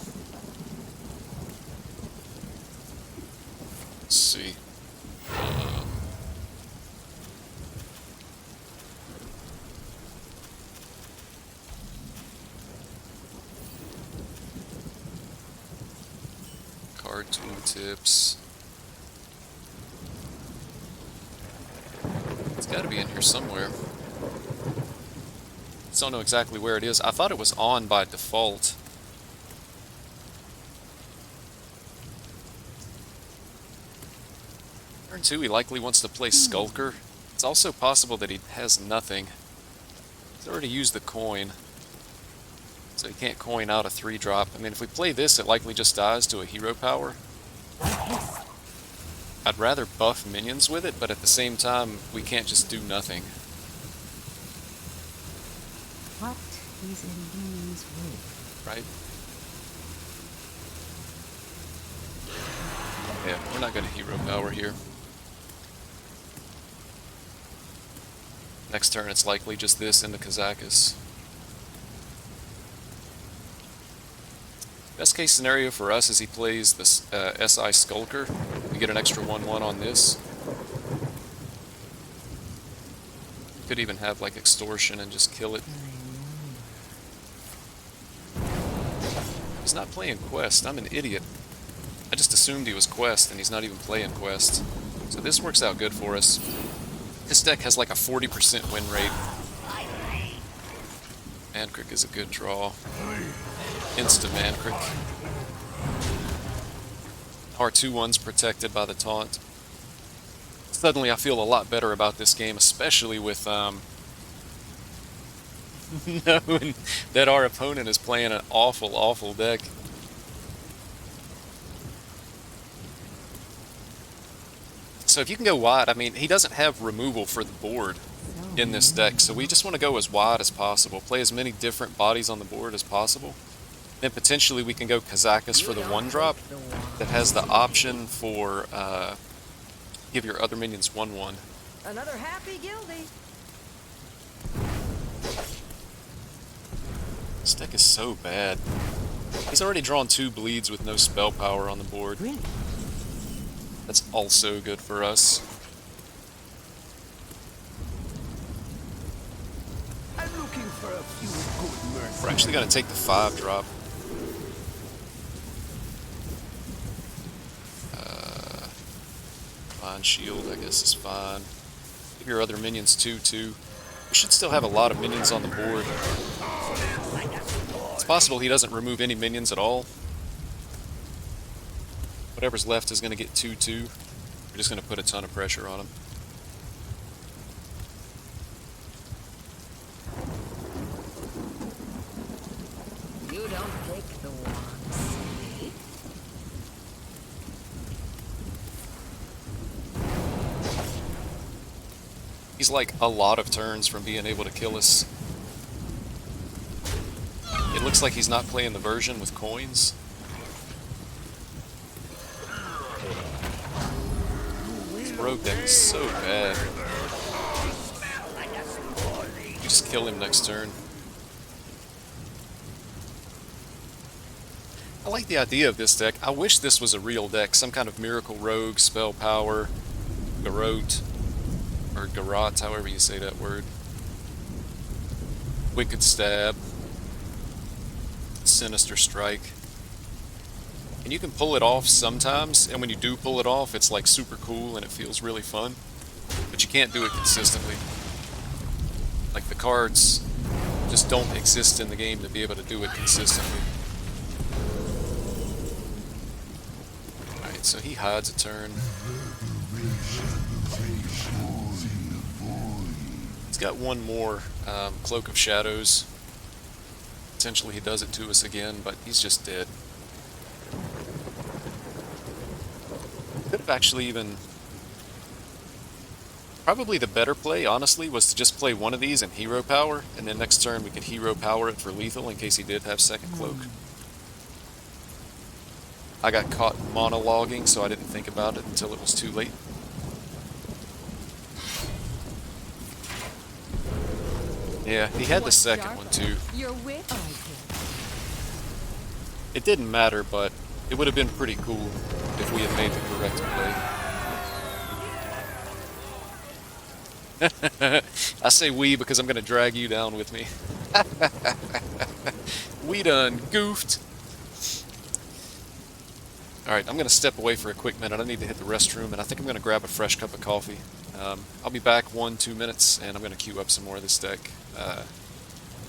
Let's see. Card tooltips. It's got to be in here somewhere. Just don't know exactly where it is. I thought it was on by default. Turn 2, he likely wants to play Skulker. It's also possible that he has nothing. He's already used the coin. So he can't coin out a 3-drop. I mean, if we play this, it likely just dies to a hero power. I'd rather buff minions with it, but at the same time, we can't just do nothing. What is in these way? Right? Yeah, we're not going to hero power here. Next turn, it's likely just this and the Kazakus. Best case scenario for us is he plays this SI Skulker. We get an extra 1/1 on this. Could even have like Extortion and just kill it. He's not playing Quest. I'm an idiot. I just assumed he was Quest, and he's not even playing Quest. So this works out good for us. This deck has like a 40% win rate. Mancrick is a good draw. Insta-Mancrick. Our 2/1's protected by the taunt. Suddenly I feel a lot better about this game, especially with knowing that our opponent is playing an awful, awful deck. So if you can go wide, I mean, he doesn't have removal for the board in this deck, so we just want to go as wide as possible, play as many different bodies on the board as possible. Then potentially we can go Kazakus for the 1-drop that has the option for give your other minions 1/1. Another happy guilty. This deck is so bad. He's already drawn 2 bleeds with no spell power on the board. That's also good for us. I'm looking for a few good mercy. We're actually going to take the 5-drop. Fine shield, I guess, is fine. Give your other minions 2/2. We should still have a lot of minions on the board. It's possible he doesn't remove any minions at all. Whatever's left is going to get 2/2. We're just going to put a ton of pressure on him. You don't take the ones. He's like a lot of turns from being able to kill us. It looks like he's not playing the version with coins. This rogue deck is so bad. You just kill him next turn. I like the idea of this deck. I wish this was a real deck, some kind of miracle rogue, spell power, garrote, or garrot, however you say that word. Wicked stab, sinister strike. And you can pull it off sometimes, and when you do pull it off, it's like super cool and it feels really fun. But you can't do it consistently. Like the cards just don't exist in the game to be able to do it consistently. Alright, so he hides a turn. He's got one more Cloak of Shadows. Potentially he does it to us again, but he's just dead. Could have actually even... Probably the better play, honestly, was to just play one of these in hero power, and then next turn we could hero power it for lethal in case he did have second cloak. I got caught monologuing, so I didn't think about it until it was too late. Yeah, he had the second one too. Your wit? It didn't matter, but it would have been pretty cool if we had made the correct play. I say we because I'm going to drag you down with me. We done goofed. Alright, I'm going to step away for a quick minute. I need to hit the restroom, and I think I'm going to grab a fresh cup of coffee. I'll be back 1-2 minutes, and I'm going to queue up some more of this deck.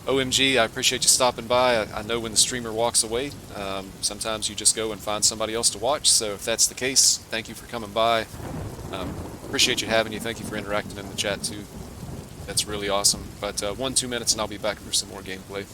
OMG, I appreciate you stopping by. I know when the streamer walks away, sometimes you just go and find somebody else to watch, so if that's the case, thank you for coming by. Appreciate you having you. Thank you for interacting in the chat, too. That's really awesome. But 1-2 minutes, and I'll be back for some more gameplay.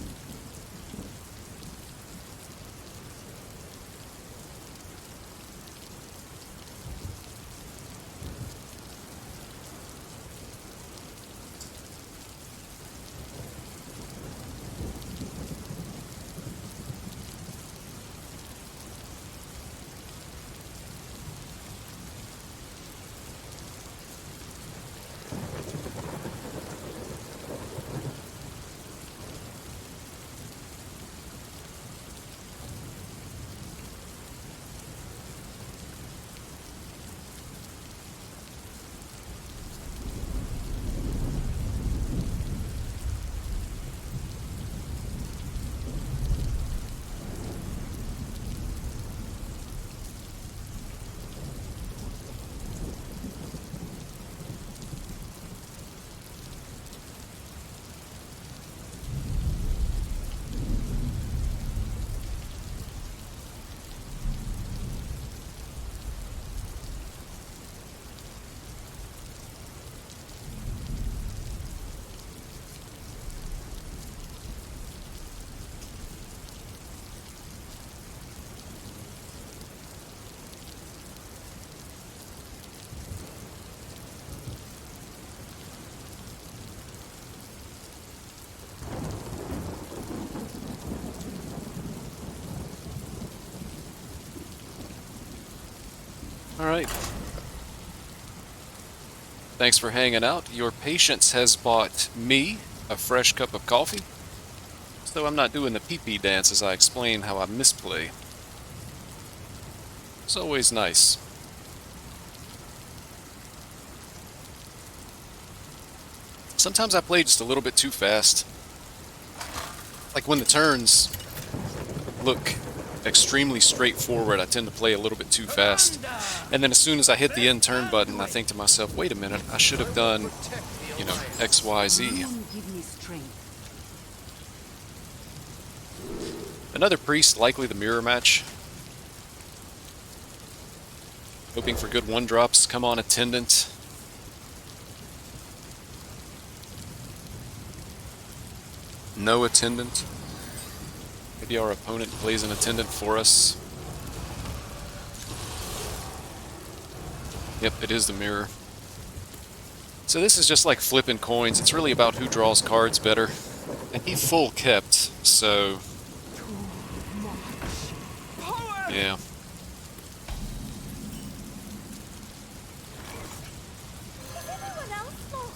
Alright. Thanks for hanging out. Your patience has bought me a fresh cup of coffee, so I'm not doing the pee-pee dance as I explain how I misplay. It's always nice. Sometimes I play just a little bit too fast. Like when the turns look extremely straightforward, I tend to play a little bit too fast. And then as soon as I hit the end turn button, I think to myself, wait a minute, I should have done, you know, X, Y, Z. Give me strength. Another priest, likely the mirror match. Hoping for good one drops. Come on, attendant. No attendant. Maybe our opponent plays an attendant for us. Yep, it is the mirror. So this is just like flipping coins. It's really about who draws cards better. And he full kept, so... yeah. Is anyone else lost?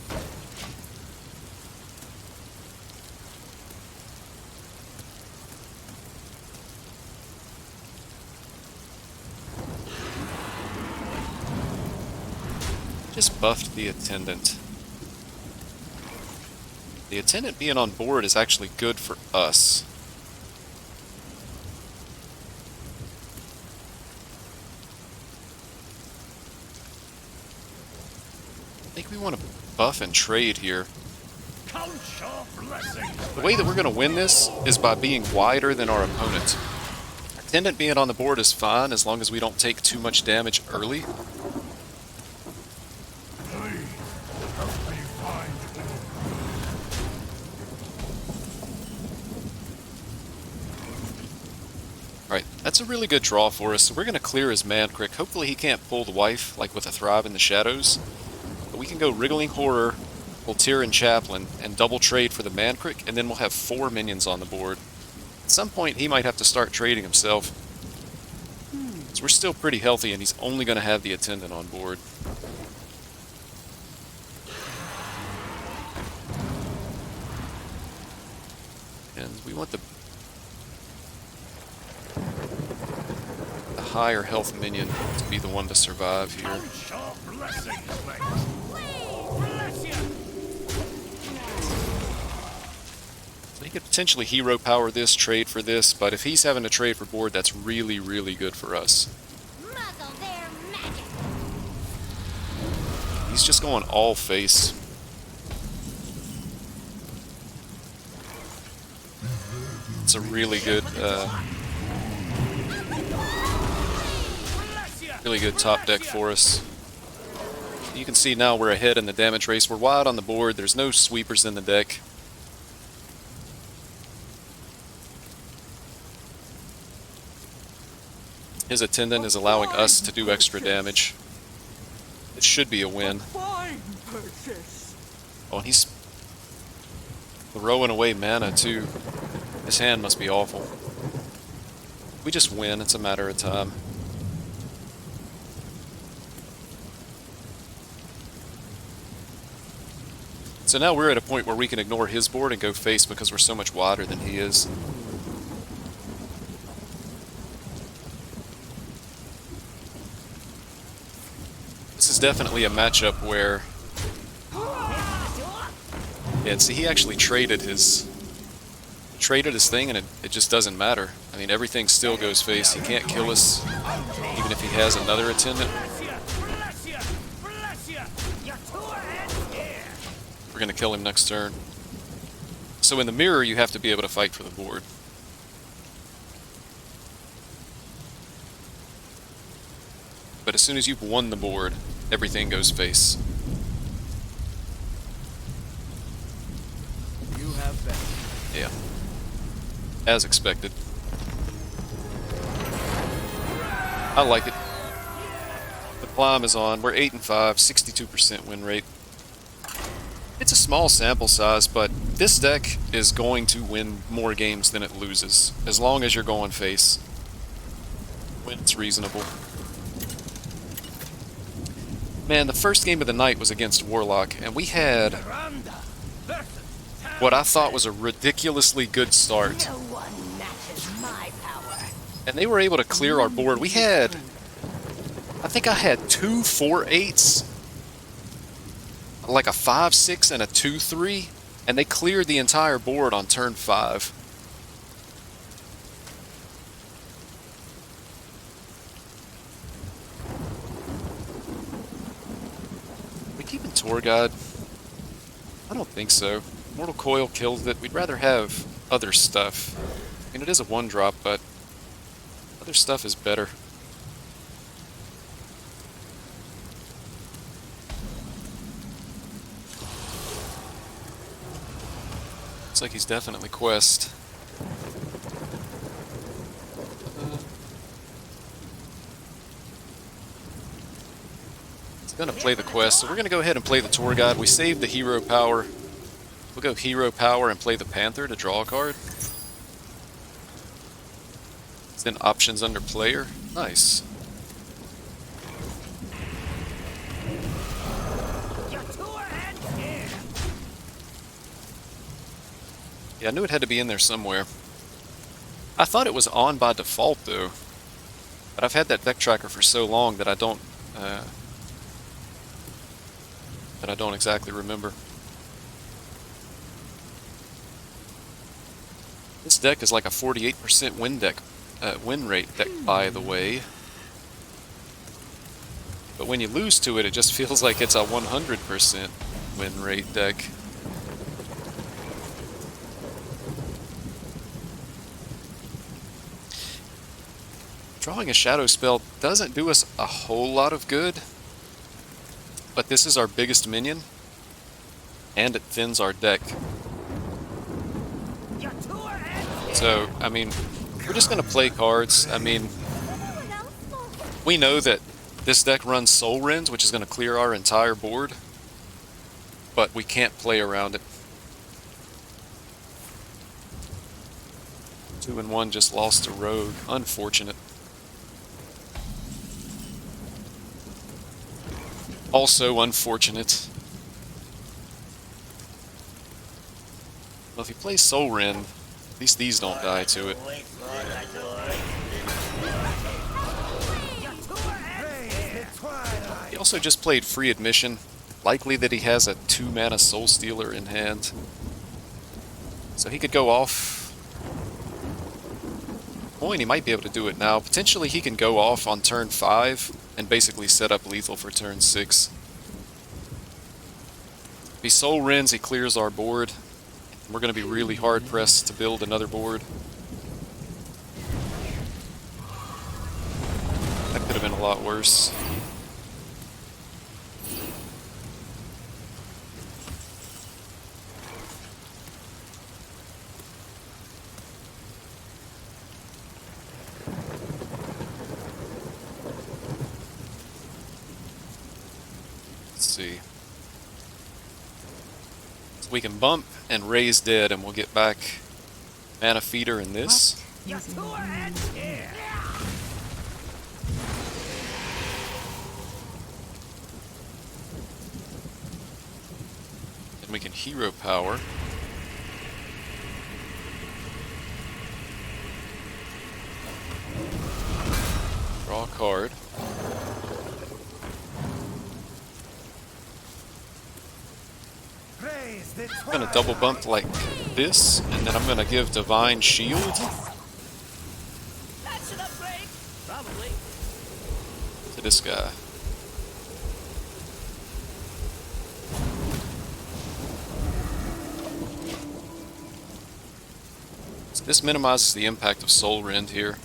Just buffed the attendant. The attendant being on board is actually good for us. I think we want to buff and trade here. Count your blessings. The way that we're going to win this is by being wider than our opponent. Attendant being on the board is fine as long as we don't take too much damage early. Please, help me find Alright, that's a really good draw for us, so we're going to clear his man quick. Hopefully he can't pull the wife, like with a Thrive in the Shadows. But we can go Wriggling Horror, Voltairean Chaplain, and double trade for the Mancrick, and then we'll have 4 minions on the board. At some point, he might have to start trading himself. So we're still pretty healthy, and he's only going to have the Attendant on board. And we want the higher health minion to be the one to survive here. Sharp blessings, mate. Bless you. So he could potentially hero power this, trade for this, but if he's having to trade for board, that's really, really good for us. Muzzle their magic. He's just going all face. It's a really good, really good top deck for us. You can see now we're ahead in the damage race. We're wide on the board. There's no sweepers in the deck. His Attendant is allowing us to do extra damage. It should be a win. Fine purchase. Oh, and he's throwing away mana too. His hand must be awful. We just win. It's a matter of time. So now we're at a point where we can ignore his board and go face because we're so much wider than he is. This is definitely a matchup where... Yeah, see, he actually traded his thing, and it just doesn't matter. I mean, everything still goes face. He can't kill us, even if he has another Attendant. We're going to kill him next turn. So in the mirror, you have to be able to fight for the board. But as soon as you've won the board, everything goes face. You have been. Yeah. As expected. I like it. The climb is on. We're 8 and 5, 62% win rate. It's a small sample size, but this deck is going to win more games than it loses, as long as you're going face. When it's reasonable. Man, the first game of the night was against Warlock, and we had what I thought was a ridiculously good start. No one matches my power. And they were able to clear our board. We had... I think I had 2 4/8s, like a 5/6 and a 2/3, and they cleared the entire board on turn 5. We keeping Tour Guide? I don't think so. Mortal Coil kills it. We'd rather have other stuff. I mean, it is a 1-drop, but other stuff is better. Looks like he's definitely Quest. He's gonna play the Quest, so we're gonna go ahead and play the Tour Guide. We saved the Hero Power. We'll go Hero Power and play the Panther to draw a card. Then options under player. Nice. Yeah, I knew it had to be in there somewhere. I thought it was on by default though, but I've had that deck tracker for so long that I don't exactly remember. This deck is like a 48% win rate deck, by the way. But when you lose to it, it just feels like it's a 100% win rate deck. Drawing a shadow spell doesn't do us a whole lot of good, but this is our biggest minion, and it thins our deck. So, I mean, we're just going to play cards. I mean, we know that this deck runs Soul Rends, which is going to clear our entire board. but we can't play around it. 2-1 just lost to Rogue. Unfortunate. Also unfortunate. Well, if he plays Soul Rend, at least these don't die to it. He also just played Free Admission. Likely that he has a 2-mana Soul Stealer in hand. So he could go off. Coin, he might be able to do it now. Potentially he can go off on turn 5 and basically set up lethal for turn 6. If he Soul Rends, he clears our board. We're going to be really hard pressed to build another board. That could have been a lot worse. Let's see. So we can bump and raise dead, and we'll get back mana feeder in this. And we can hero power. Draw a card. I'm going to double bump like this, and then I'm going to give Divine Shield That's an upgrade. Probably. to this guy. So this minimizes the impact of Soul Rend here.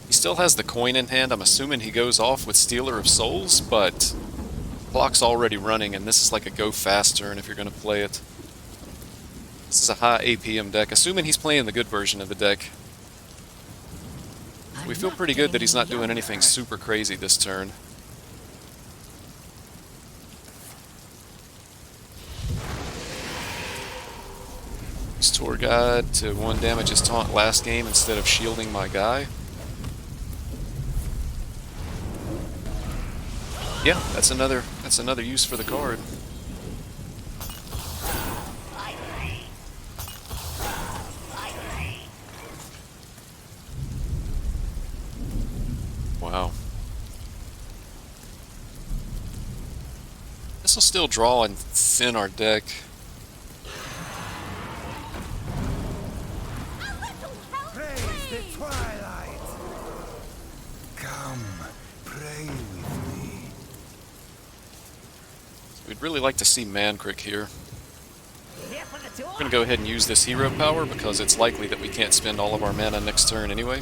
He still has the coin in hand. I'm assuming he goes off with Stealer of Souls, but clock's already running, and this is like a go fast turn if you're going to play it. This is a high APM deck, assuming he's playing the good version of the deck. We feel pretty good that he's not doing anything super crazy this turn. Use Tour Guide to 1 damage his taunt last game instead of shielding my guy. Yeah, that's another use for the card. Wow. This will still draw and thin our deck. Praise the twilight. Come, pray with me. We'd really like to see Mancrick here. Here for the tour. We're going to go ahead and use this hero power because it's likely that we can't spend all of our mana next turn anyway.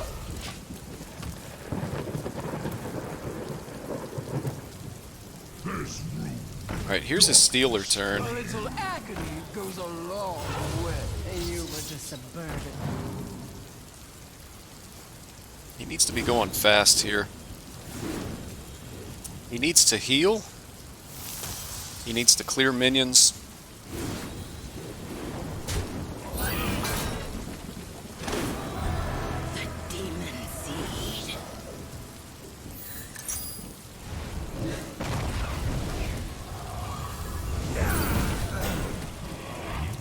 Alright, here's his Stealer turn. A little agony goes a long way. And you were just a burden. He needs to be going fast here. He needs to heal. He needs to clear minions. Demon seed.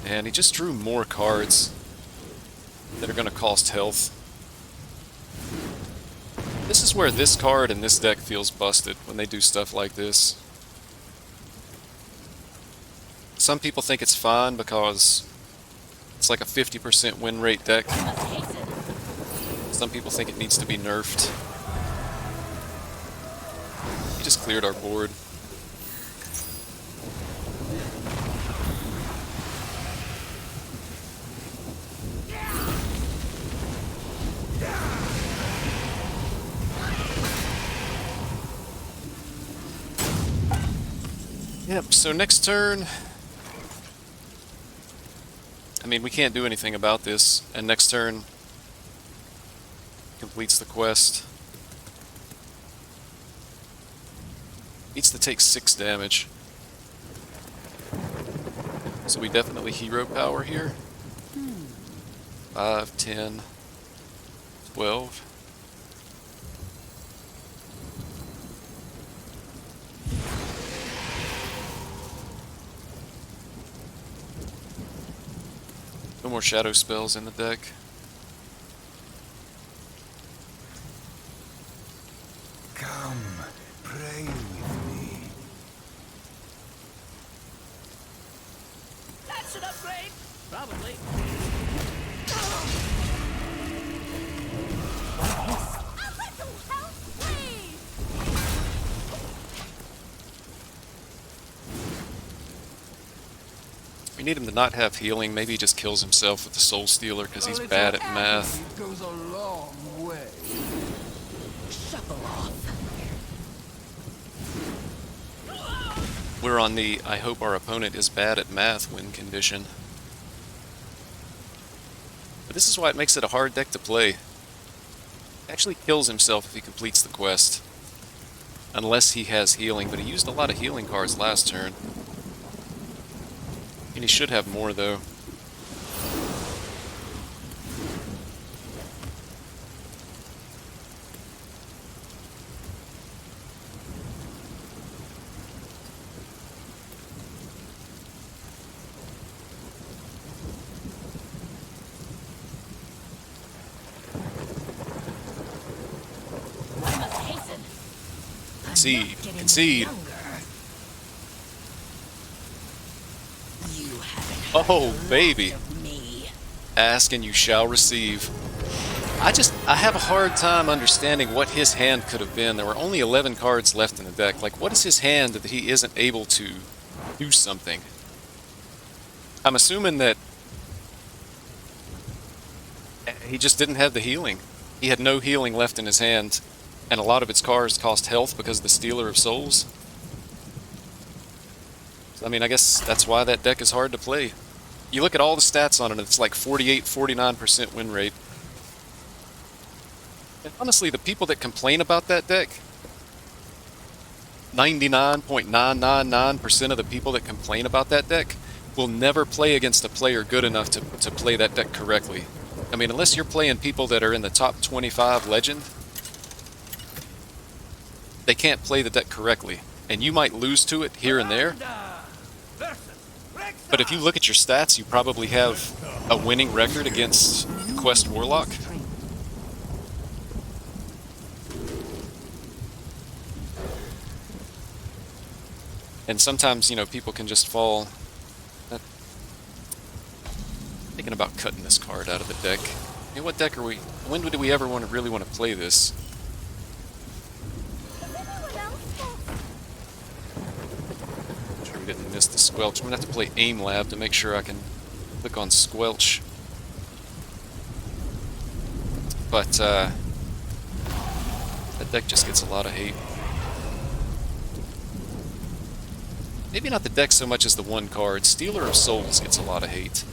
And he just drew more cards that are going to cost health. This is where this card in this deck feels busted when they do stuff like this. Some people think it's fine because it's like a 50% win rate deck. Some people think it needs to be nerfed. He just cleared our board. Yep, so next turn, I mean, we can't do anything about this, and next turn completes the quest. Needs to take 6 damage. So we definitely hero power here. 5, 10, 12. No more shadow spells in the deck. Come, pray with me. That's an upgrade. Probably. A little help, please! We need him to not have healing. Maybe he just kills himself with the Soul Stealer because he's bad at math. It goes a long way. Shuffle off. We're on the I hope our opponent is bad at math win condition. But this is why it makes it a hard deck to play. He actually kills himself if he completes the quest. Unless he has healing, but he used a lot of healing cards last turn. And he should have more, though. I must hasten. Concede. Concede. You haven't Oh, baby. of me. Ask and you shall receive. I have a hard time understanding what his hand could have been. There were only 11 cards left in the deck. Like, what is his hand that he isn't able to do something? I'm assuming that he just didn't have the healing. He had no healing left in his hand, and a lot of its cards cost health because of the Stealer of Souls. So, I mean, I guess that's why that deck is hard to play. You look at all the stats on it, it's like 48, 49% win rate. And honestly, the people that complain about that deck, 99.999% of the people that complain about that deck will never play against a player good enough to play that deck correctly. I mean, unless you're playing people that are in the top 25 Legend, they can't play the deck correctly. And you might lose to it here and there. But if you look at your stats, you probably have a winning record against Quest Warlock. And sometimes, you know, people can just fall. Thinking about cutting this card out of the deck. Hey, what deck are we? When do we ever really want to play this? Is anyone else? Make sure we didn't miss the Squelch. I'm gonna have to play Aim Lab to make sure I can click on Squelch. But that deck just gets a lot of hate. Maybe not the deck so much as the one card. Stealer of Souls gets a lot of hate.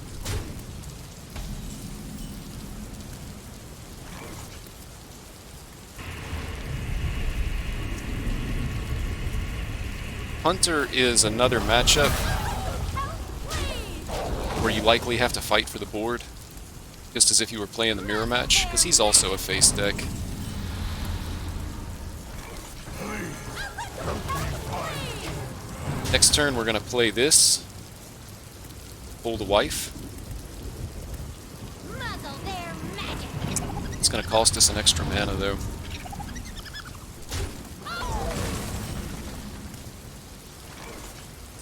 Hunter is another matchup where you likely have to fight for the board, just as if you were playing the mirror match, because he's also a face deck. Next turn we're going to play this. Pull the Wife. Muzzle their magic! It's going to cost us an extra mana though.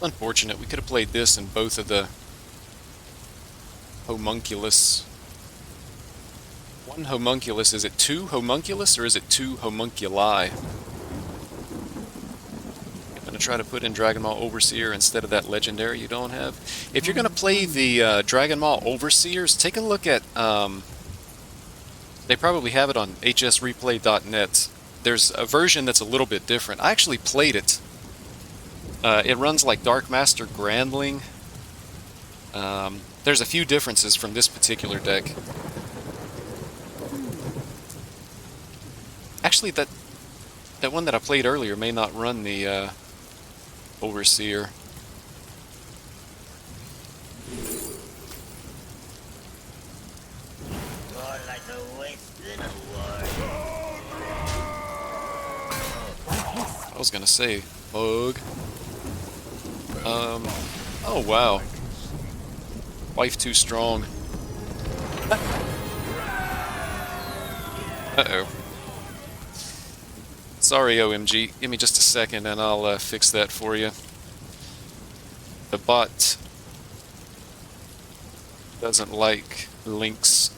Unfortunate, we could have played this in both of the homunculus. One homunculus, is it two homunculus or is it two homunculi? I'm going to try to put in Dragon Ball Overseer instead of that legendary you don't have. If you're going to play the Dragon Ball Overseers, take a look at, they probably have it on hsreplay.net. There's a version that's a little bit different. I actually played it. It runs like Dark Master Grandling. There's a few differences from this particular deck. Actually, that one that I played earlier may not run the Overseer. I was gonna say bug. Oh wow. Wife too strong. Uh-oh. Sorry, OMG. Give me just a second and I'll fix that for you. The bot doesn't like links.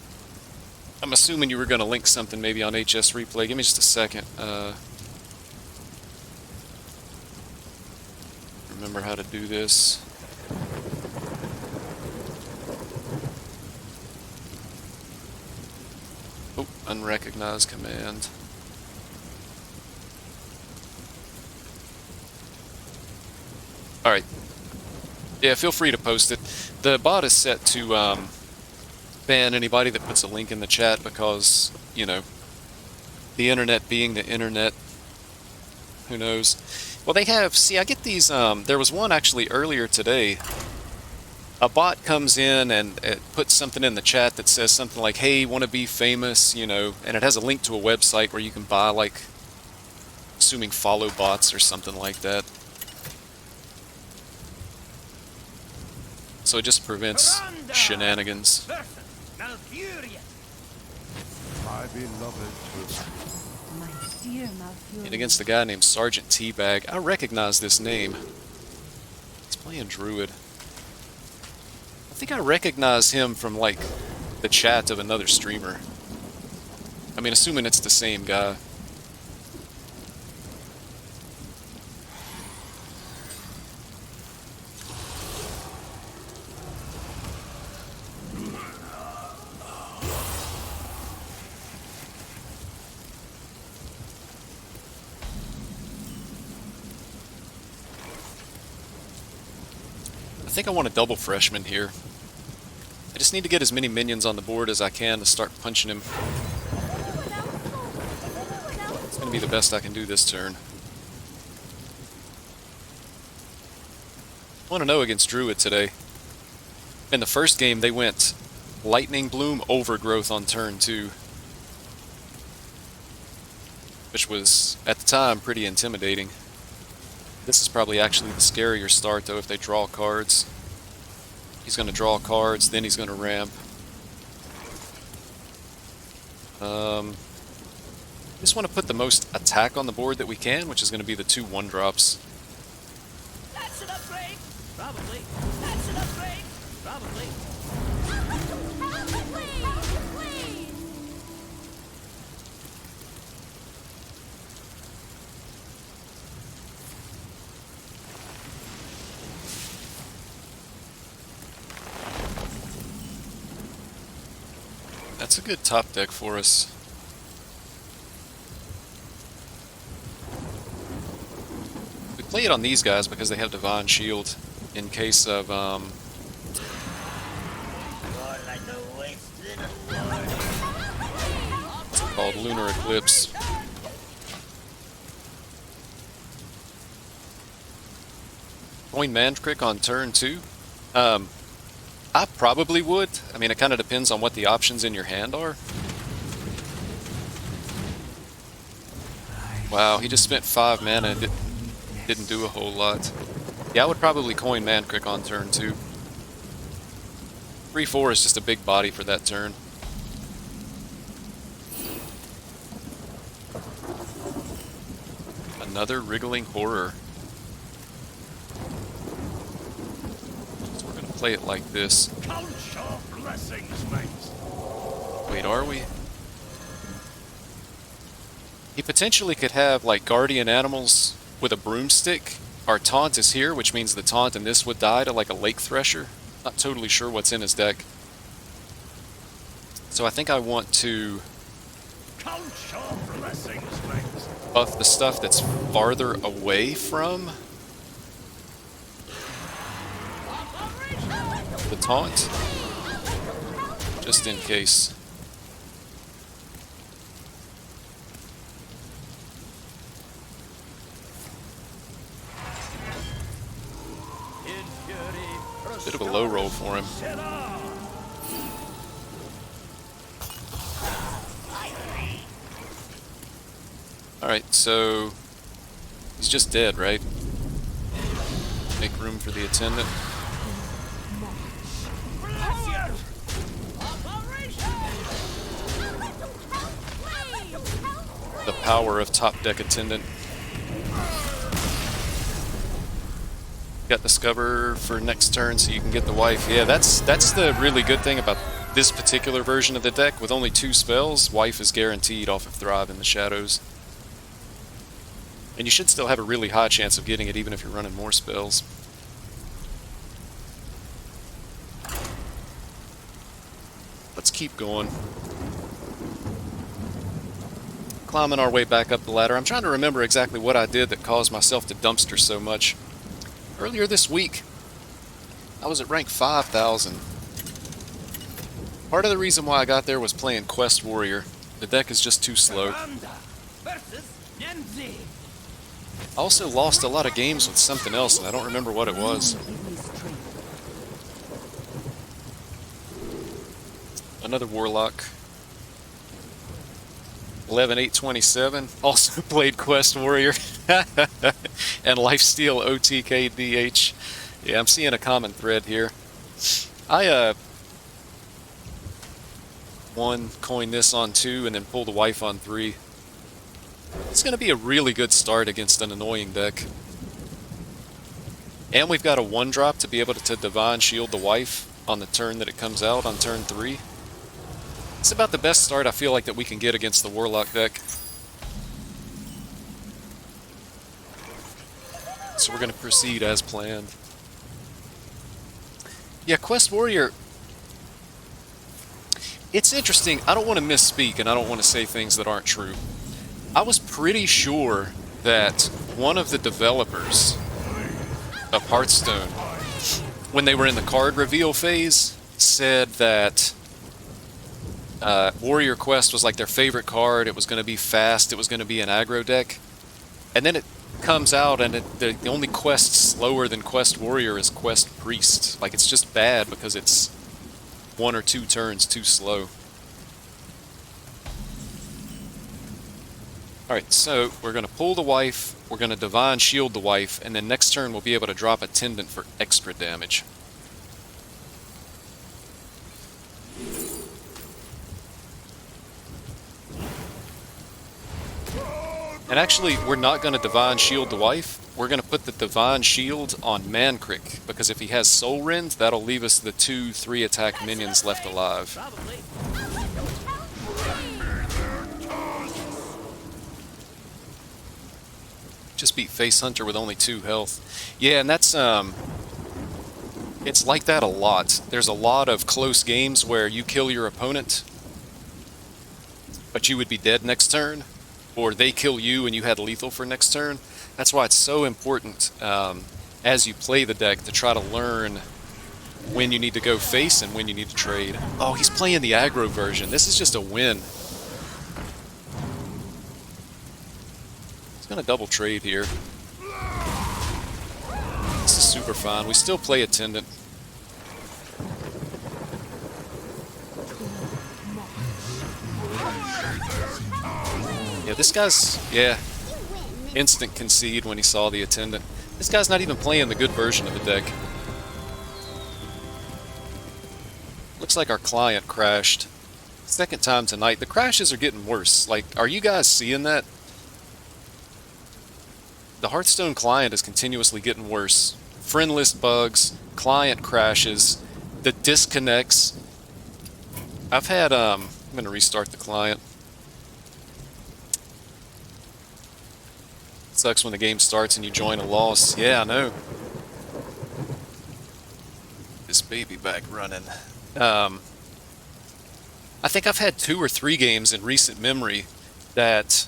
I'm assuming you were going to link something maybe on HS Replay. Give me just a second. Remember how to do this. Oh, unrecognized command. Alright. Yeah, feel free to post it. The bot is set to ban anybody that puts a link in the chat because, you know, the internet being the internet, who knows. Well, they have, see, I get these, there was one actually earlier today. A bot comes in and it puts something in the chat that says something like, hey, want to be famous, you know, and it has a link to a website where you can buy, like, assuming follow bots or something like that. So it just prevents shenanigans. My beloved children. My dear Malfurion. And against a guy named Sergeant Teabag. I recognize this name. He's playing Druid. I think I recognize him from, like, the chat of another streamer. I mean, assuming it's the same guy. I think I want a double freshman here. I just need to get as many minions on the board as I can to start punching him. It's going to be the best I can do this turn. I want to know against Druid today. In the first game, they went Lightning Bloom Overgrowth on turn 2. Which was, at the time, pretty intimidating. This is probably actually the scarier start, though, if they draw cards. He's going to draw cards, then he's going to ramp. Just want to put the most attack on the board that we can, which is going to be the 2 1-drops. That's an upgrade. Probably. That's an upgrade. Probably. That's a good top deck for us. We play it on these guys because they have Divine Shield in case of, what's it called? Lunar Eclipse. Coin Mancrick on turn 2. I probably would. I mean, it kind of depends on what the options in your hand are. Wow, he just spent 5 mana and didn't do a whole lot. Yeah, I would probably coin Mancrick on turn 2. 3-4 is just a big body for that turn. Another Wriggling Horror. Play it like this. Count your blessings, mate. Wait, are we? He potentially could have, like, guardian animals with a broomstick. Our taunt is here, which means the taunt and this would die to, like, a lake thresher. Not totally sure what's in his deck. So I think I want to Count your blessings, mate. buff the stuff that's farther away from the taunt, just in case. Bit of a low roll for him. Alright, so he's just dead, right? Make room for the attendant. The power of top deck attendant. Got Discover for next turn so you can get the wife. Yeah, that's the really good thing about this particular version of the deck. With only 2 spells, wife is guaranteed off of Thrive in the Shadows. And you should still have a really high chance of getting it even if you're running more spells. Let's keep going. Climbing our way back up the ladder. I'm trying to remember exactly what I did that caused myself to dumpster so much. Earlier this week, I was at rank 5,000. Part of the reason why I got there was playing Quest Warrior. The deck is just too slow. I also lost a lot of games with something else, and I don't remember what it was. Another Warlock. 11-8-27. Also played Quest Warrior. And Lifesteal OTKDH. Yeah, I'm seeing a common thread here. I, one, coin this on 2, and then pull the wife on 3. It's going to be a really good start against an annoying deck. And we've got a 1-drop to be able to Divine Shield the wife on the turn that it comes out on turn 3. It's about the best start I feel like that we can get against the Warlock deck. So we're going to proceed as planned. Yeah, Quest Warrior... It's interesting. I don't want to misspeak and I don't want to say things that aren't true. I was pretty sure that one of the developers of Hearthstone, when they were in the card reveal phase, said that Warrior Quest was like their favorite card. It was going to be fast. It was going to be an aggro deck. And then it comes out and the only quest slower than Quest Warrior is Quest Priest. Like, it's just bad because it's 1 or 2 turns too slow. Alright, so we're going to pull the wife, we're going to Divine Shield the wife, and then next turn we'll be able to drop Attendant for extra damage. And actually, we're not going to Divine Shield the wife, we're going to put the Divine Shield on Mankrik, because if he has Soul Rend, that'll leave us the 2-3 attack minions left alive. Just beat Face Hunter with only 2 health. Yeah, and that's, it's like that a lot. There's a lot of close games where you kill your opponent, but you would be dead next turn, or they kill you and you had lethal for next turn. That's why it's so important, as you play the deck, to try to learn when you need to go face and when you need to trade. Oh, he's playing the aggro version. This is just a win. He's gonna double trade here. This is super fine. We still play Attendant. Yeah, this guy's... yeah. Instant concede when he saw the Attendant. This guy's not even playing the good version of the deck. Looks like our client crashed. Second time tonight. The crashes are getting worse. Like, are you guys seeing that? The Hearthstone client is continuously getting worse. Friend list bugs, client crashes, the disconnects. I've had, I'm going to restart the client. Sucks when the game starts and you join a loss. Yeah, I know. This baby back running. I think I've had 2 or 3 games in recent memory that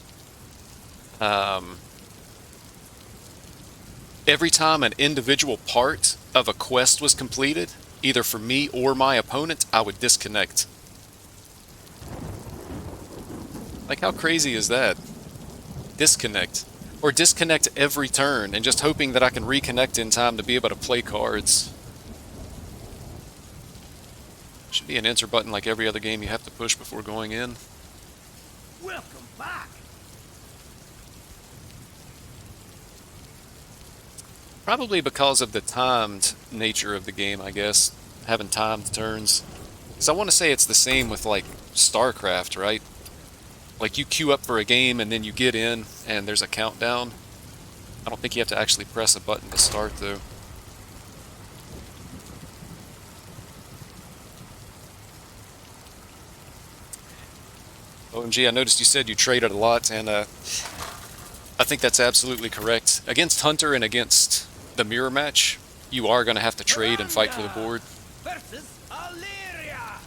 every time an individual part of a quest was completed, either for me or my opponent, I would disconnect. Like, how crazy is that? Disconnect. Or disconnect every turn and just hoping that I can reconnect in time to be able to play cards. Should be an enter button like every other game you have to push before going in. Welcome back. Probably because of the timed nature of the game, I guess. Having timed turns. Because I want to say it's the same with, like, StarCraft, right? Like, you queue up for a game and then you get in and there's a countdown. I don't think you have to actually press a button to start, though. OMG, I noticed you said you traded a lot, and I think that's absolutely correct. Against Hunter and against the mirror match, you are going to have to trade and fight for the board. Versus Illyria.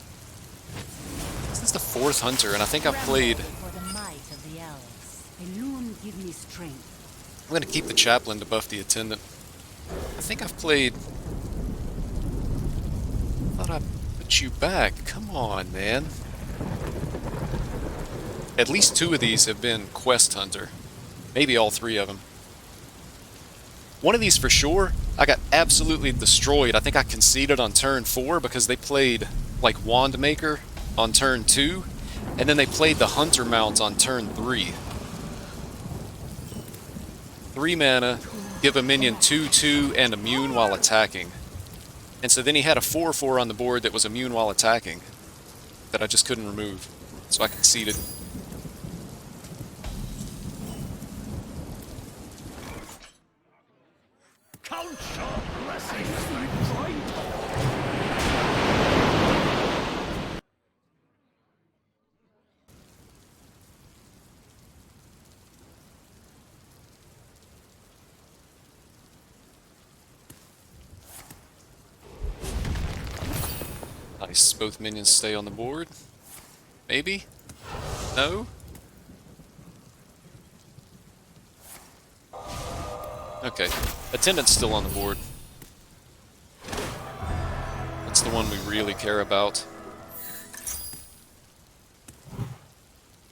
This is the 4th Hunter, and I think I've played... For the might of the elves. Alone give me strength. I'm going to keep the chaplain to buff the attendant. I think I've played... I thought I put you back. Come on, man. At least 2 of these have been Quest Hunter. Maybe all 3 of them. One of these for sure, I got absolutely destroyed. I think I conceded on turn 4 because they played, like, Wand Maker on turn 2, and then they played the Hunter Mount on turn 3. 3 mana, give a minion 2/2 and immune while attacking. And so then he had a 4/4 on the board that was immune while attacking that I just couldn't remove. So I conceded. Count your blessings, my friend. Nice. Both minions stay on the board. Maybe? No? Okay. Attendant's still on the board. That's the one we really care about.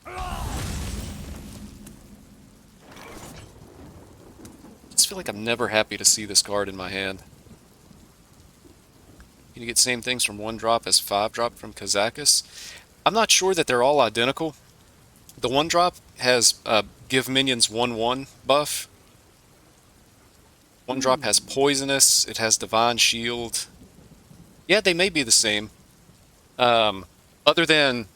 I just feel like I'm never happy to see this card in my hand. Can you get same things from 1-drop as 5-drop from Kazakis? I'm not sure that they're all identical. The 1-drop has give minions 1/1 buff. 1-drop has Poisonous, it has Divine Shield. Yeah, they may be the same. Other than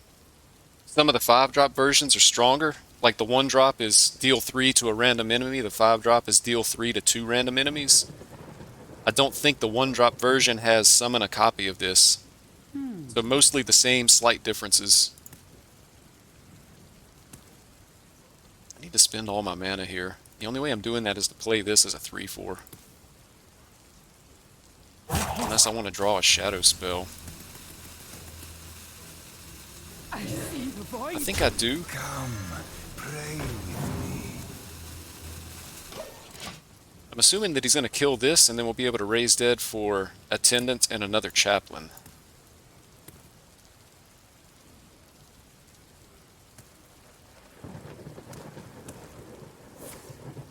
some of the 5-drop versions are stronger. Like the 1-drop is deal 3 to a random enemy, the 5-drop is deal 3 to 2 random enemies. I don't think the 1-drop version has summon a copy of this. So mostly the same, slight differences. I need to spend all my mana here. The only way I'm doing that is to play this as a 3/4. Unless I want to draw a shadow spell. I see the void. I think I do. Come, pray with me. I'm assuming that he's going to kill this, and then we'll be able to raise dead for Attendant and another Chaplain.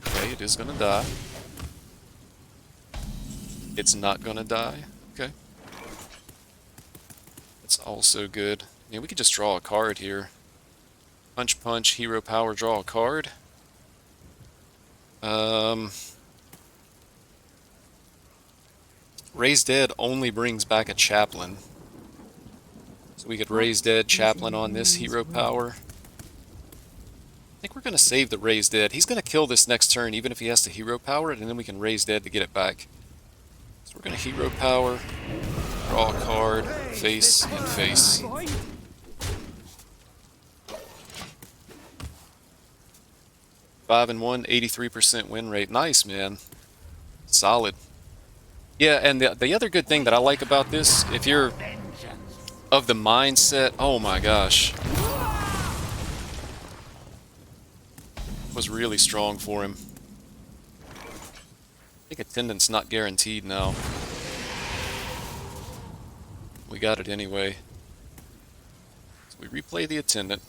Okay, it is going to die. It's not going to die. Okay. That's also good. Yeah, we could just draw a card here. Punch, punch, hero power, draw a card. Raise Dead only brings back a Chaplain. So we could Raise Dead, Chaplain on this hero power. I think we're going to save the Raise Dead. He's going to kill this next turn even if he has to hero power it, and then we can Raise Dead to get it back. So we're going to hero power, draw a card, face, and face. Void. 5-1, 83% win rate. Nice, man. Solid. Yeah, and the other good thing that I like about this, if you're of the mindset, oh my gosh, was really strong for him. I think attendance not guaranteed now. We got it anyway. So we replay the attendant.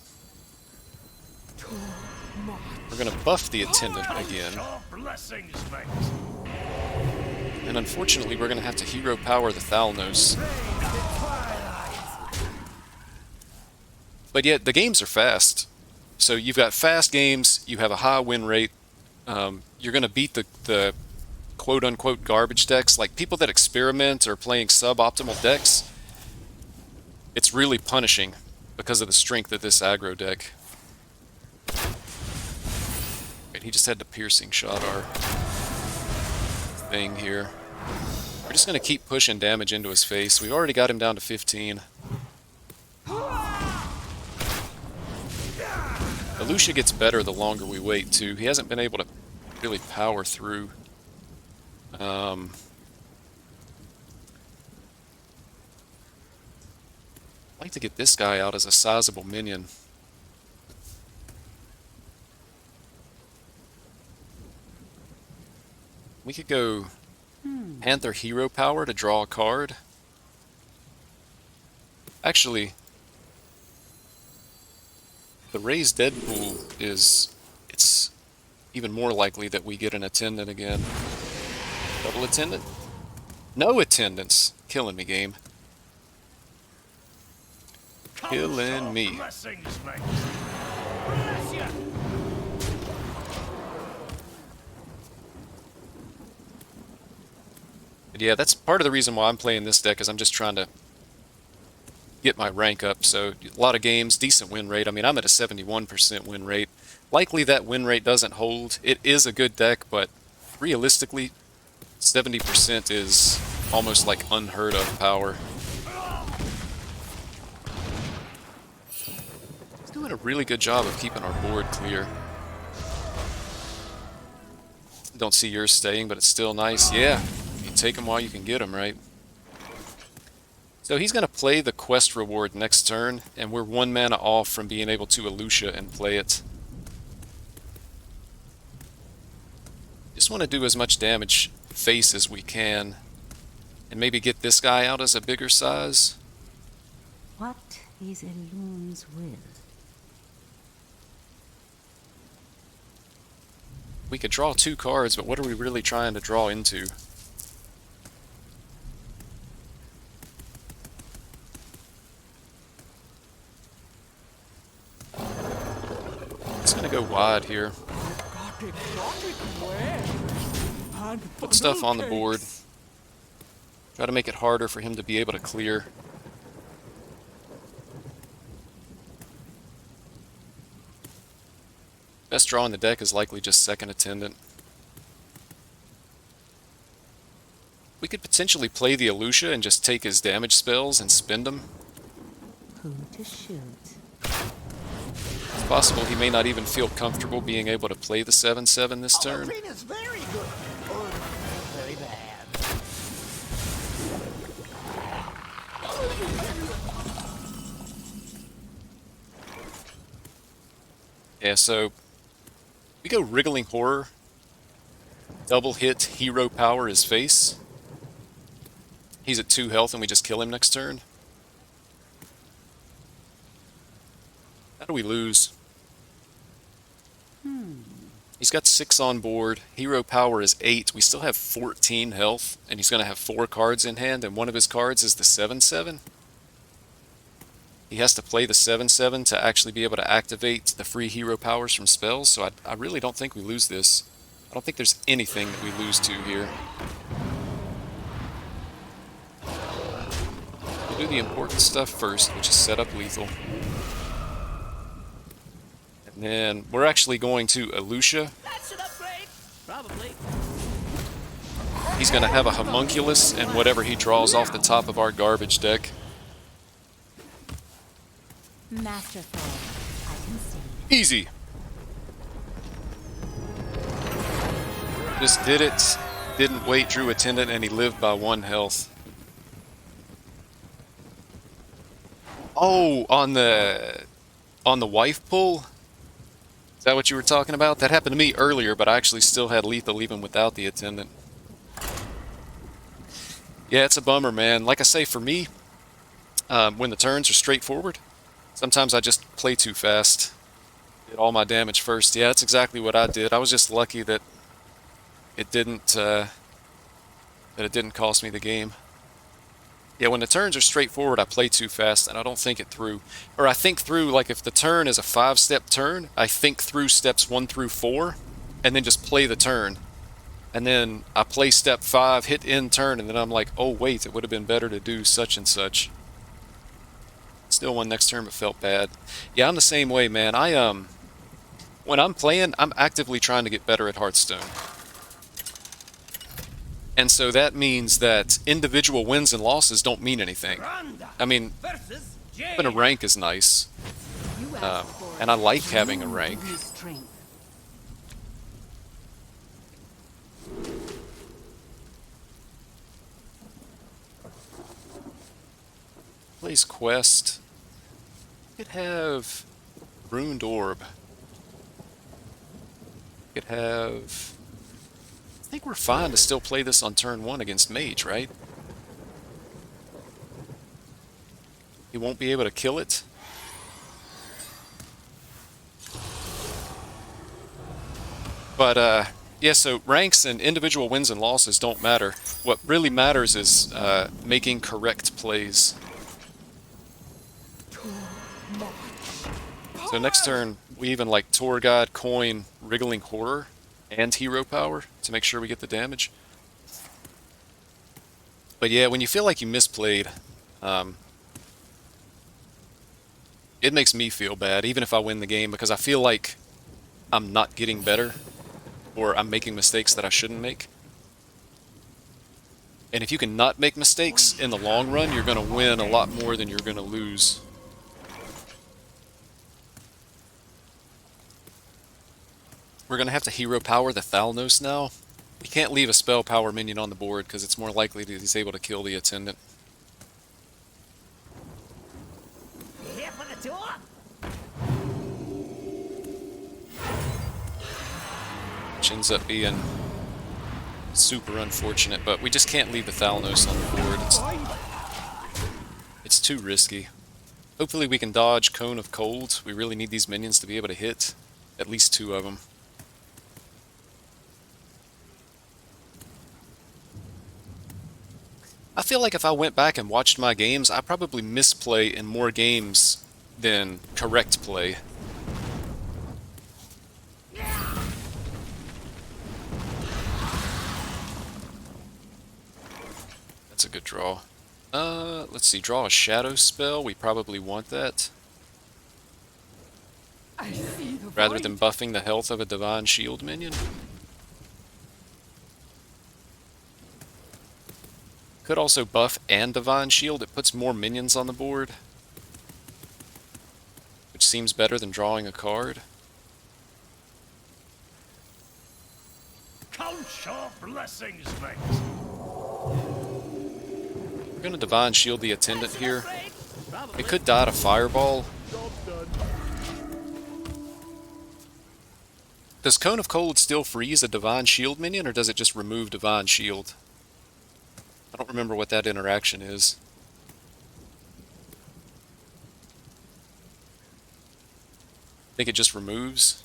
We're gonna buff the attendant again. Your blessings, mate. And unfortunately, we're going to have to hero power the Thalnos. But yet, the games are fast. So you've got fast games, you have a high win rate, you're going to beat the quote-unquote garbage decks, like people that experiment or playing suboptimal decks, it's really punishing because of the strength of this aggro deck. Right, he just had the piercing shot our thing here. We're just going to keep pushing damage into his face. We've already got him down to 15. Lucia gets better the longer we wait, too. He hasn't been able to really power through. I'd like to get this guy out as a sizable minion. We could go Panther Hero Power to draw a card. Actually, the Raised Deadpool it's even more likely that we get an attendant again. Double attendant? No attendance. Killing me, game. Killing me. Blessings, mate. Bless ya. But yeah, that's part of the reason why I'm playing this deck, is I'm just trying to get my rank up. So a lot of games, decent win rate. I mean, I'm at a 71% win rate. Likely that win rate doesn't hold. It is a good deck, but realistically, 70% is almost like unheard of power. He's doing a really good job of keeping our board clear. Don't see yours staying, but it's still nice. Yeah, you take them while you can get them, right? So he's going to play the quest reward next turn, and we're 1 mana off from being able to Elucia and play it. Just want to do as much damage face as we can, and maybe get this guy out as a bigger size. What is Elun's will? We could draw 2 cards, but what are we really trying to draw into? It's gonna go wide here. Put stuff on the board. Try to make it harder for him to be able to clear. Best draw in the deck is likely just second attendant. We could potentially play the Elucia and just take his damage spells and spend them. Who to shoot? It's possible he may not even feel comfortable being able to play the 7/7 this turn. Arena's very good. Or very bad. Yeah, so we go Wriggling Horror. Double hit Hero Power his face. He's at 2 health and we just kill him next turn. How do we lose? He's got 6 on board. Hero Power is 8. We still have 14 health, and he's going to have 4 cards in hand, and one of his cards is the 7/7. He has to play the 7/7 to actually be able to activate the free hero powers from spells, so I really don't think we lose this. I don't think there's anything that we lose to here. We'll do the important stuff first, which is set up lethal. And then we're actually going to Elucia. That's an upgrade. Probably. He's going to have a homunculus and whatever he draws off the top of our garbage deck. Masterful. I can see. Easy. Just did it. Didn't wait, drew attendant, and he lived by 1 health. Oh, on the wife pull? Is that what you were talking about? That happened to me earlier, but I actually still had lethal even without the attendant. Yeah, it's a bummer, man. Like I say, for me, when the turns are straightforward, sometimes I just play too fast. Get all my damage first. Yeah, that's exactly what I did. I was just lucky that it didn't cost me the game. Yeah, when the turns are straightforward, I play too fast, and I don't think it through. Or I think through, like if the turn is a 5-step turn, I think through steps 1 through 4, and then just play the turn. And then I play step 5, hit end turn, and then I'm like, oh wait, it would have been better to do such and such. Still won next turn, but felt bad. Yeah, I'm the same way, man. When I'm playing, I'm actively trying to get better at Hearthstone. And so that means that individual wins and losses don't mean anything. I mean, Versus having a rank is nice, You asked for it. and I like having a Loom, rank. give me strength. Plays quest. Could have Ruined Orb. Could have... I think we're fine to still play this on turn 1 against Mage, right? He won't be able to kill it. But, yeah, so ranks and individual wins and losses don't matter. What really matters is making correct plays. So next turn, we even like Tour Guide, Coin, Wriggling Horror, and Hero Power to make sure we get the damage. But yeah, when you feel like you misplayed, it makes me feel bad, even if I win the game, because I feel like I'm not getting better, or I'm making mistakes that I shouldn't make. And if you can not make mistakes in the long run, you're going to win a lot more than you're going to lose. We're going to have to hero power the Thalnos now. We can't leave a spell power minion on the board because it's more likely that he's able to kill the attendant. Here for the tour. Which ends up being super unfortunate, but we just can't leave the Thalnos on the board. It's too risky. Hopefully we can dodge Cone of Cold. We really need these minions to be able to hit at least 2 of them. I feel like if I went back and watched my games, I probably misplay in more games than correct play. That's a good draw. Let's see, draw a shadow spell. We probably want that. I see the Rather void. than buffing the health of a Divine Shield minion. Could also buff and Divine Shield. It puts more minions on the board, which seems better than drawing a card. Count your blessings, mate. We're going to Divine Shield the Attendant here. Afraid? Probably. It could die to Fireball. Does Cone of Cold still freeze a Divine Shield minion, or does it just remove Divine Shield? I don't remember what that interaction is. I think it just removes.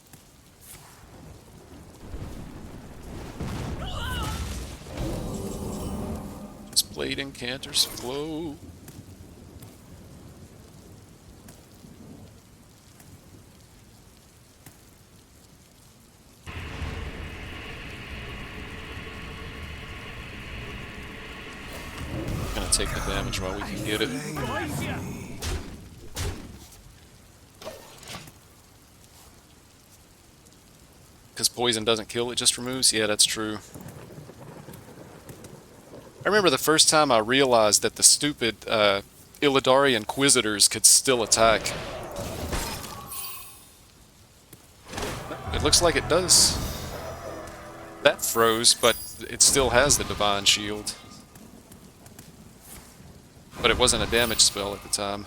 Just Blade Incanters flow. Gonna take the damage while we can get it. Because poison doesn't kill, it just removes? Yeah, that's true. I remember the first time I realized that the stupid Illidari Inquisitors could still attack. It looks like it does. That froze, but it still has the Divine Shield. But it wasn't a damage spell at the time.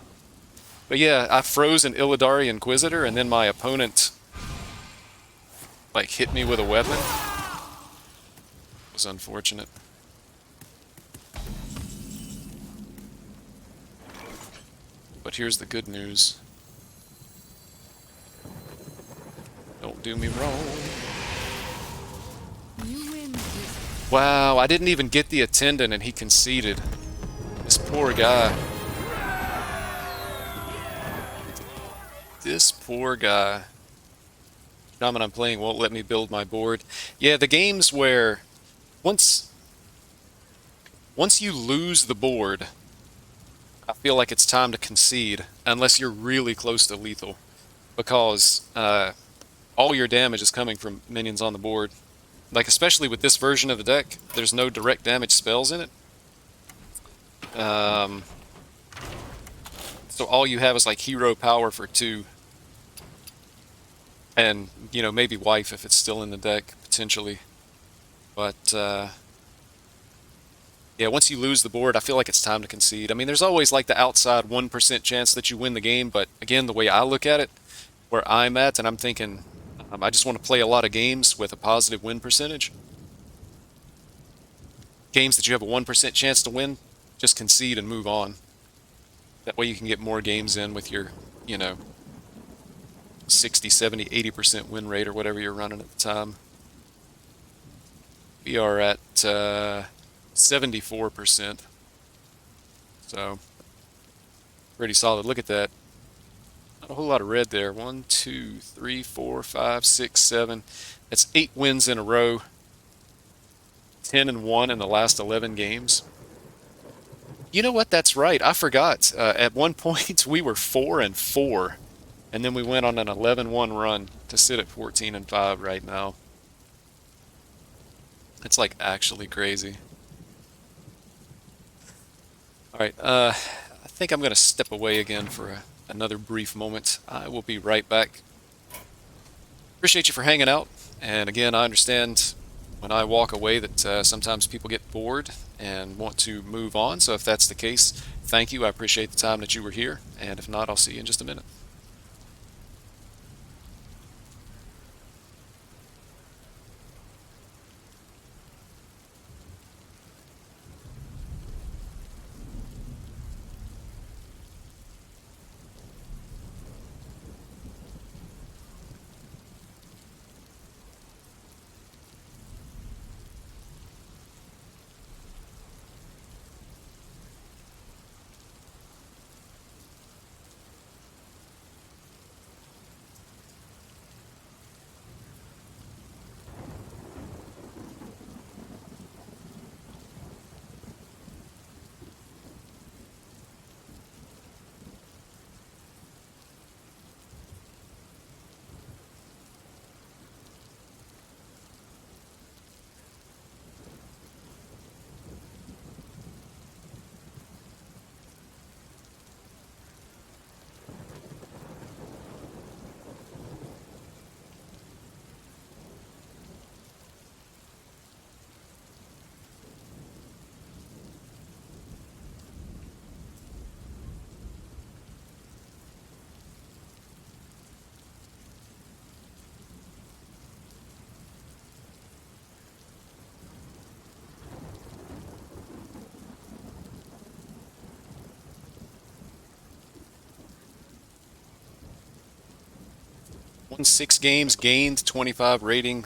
But yeah, I froze an Illidari Inquisitor, and then my opponent like hit me with a weapon. It was unfortunate. But here's the good news. Don't do me wrong. You win this. Wow, I didn't even get the attendant and he conceded. This poor guy. This poor guy. Shaman I'm playing won't let me build my board. Yeah, the games where once once you lose the board, I feel like it's time to concede, unless you're really close to lethal, because all your damage is coming from minions on the board. Like, especially with this version of the deck, there's no direct damage spells in it. So all you have is like hero power for 2. And, you know, maybe wife if it's still in the deck, potentially. But, yeah, once you lose the board, I feel like it's time to concede. I mean, there's always like the outside 1% chance that you win the game, but again, the way I look at it, where I'm at, and I'm thinking, I just want to play a lot of games with a positive win percentage. Games that you have a 1% chance to win, just concede and move on. That way you can get more games in with your, you know, 60, 70, 80% win rate or whatever you're running at the time. We are at 74%. So, pretty solid. Look at that. Not a whole lot of red there. 1, 2, 3, 4, 5, 6, 7. That's 8 wins in a row. 10-1 in the last 11 games. You know what? That's right. I forgot. At one point, we were 4-4. And then we went on an 11-1 run to sit at 14-5 right now. It's like actually crazy. Alright, I think I'm going to step away again for another brief moment. I will be right back. Appreciate you for hanging out. And again, I understand when I walk away that sometimes people get bored and want to move on. So if that's the case, thank you. I appreciate the time that you were here. And if not, I'll see you in just a minute. Won 6 games, gained 25 rating.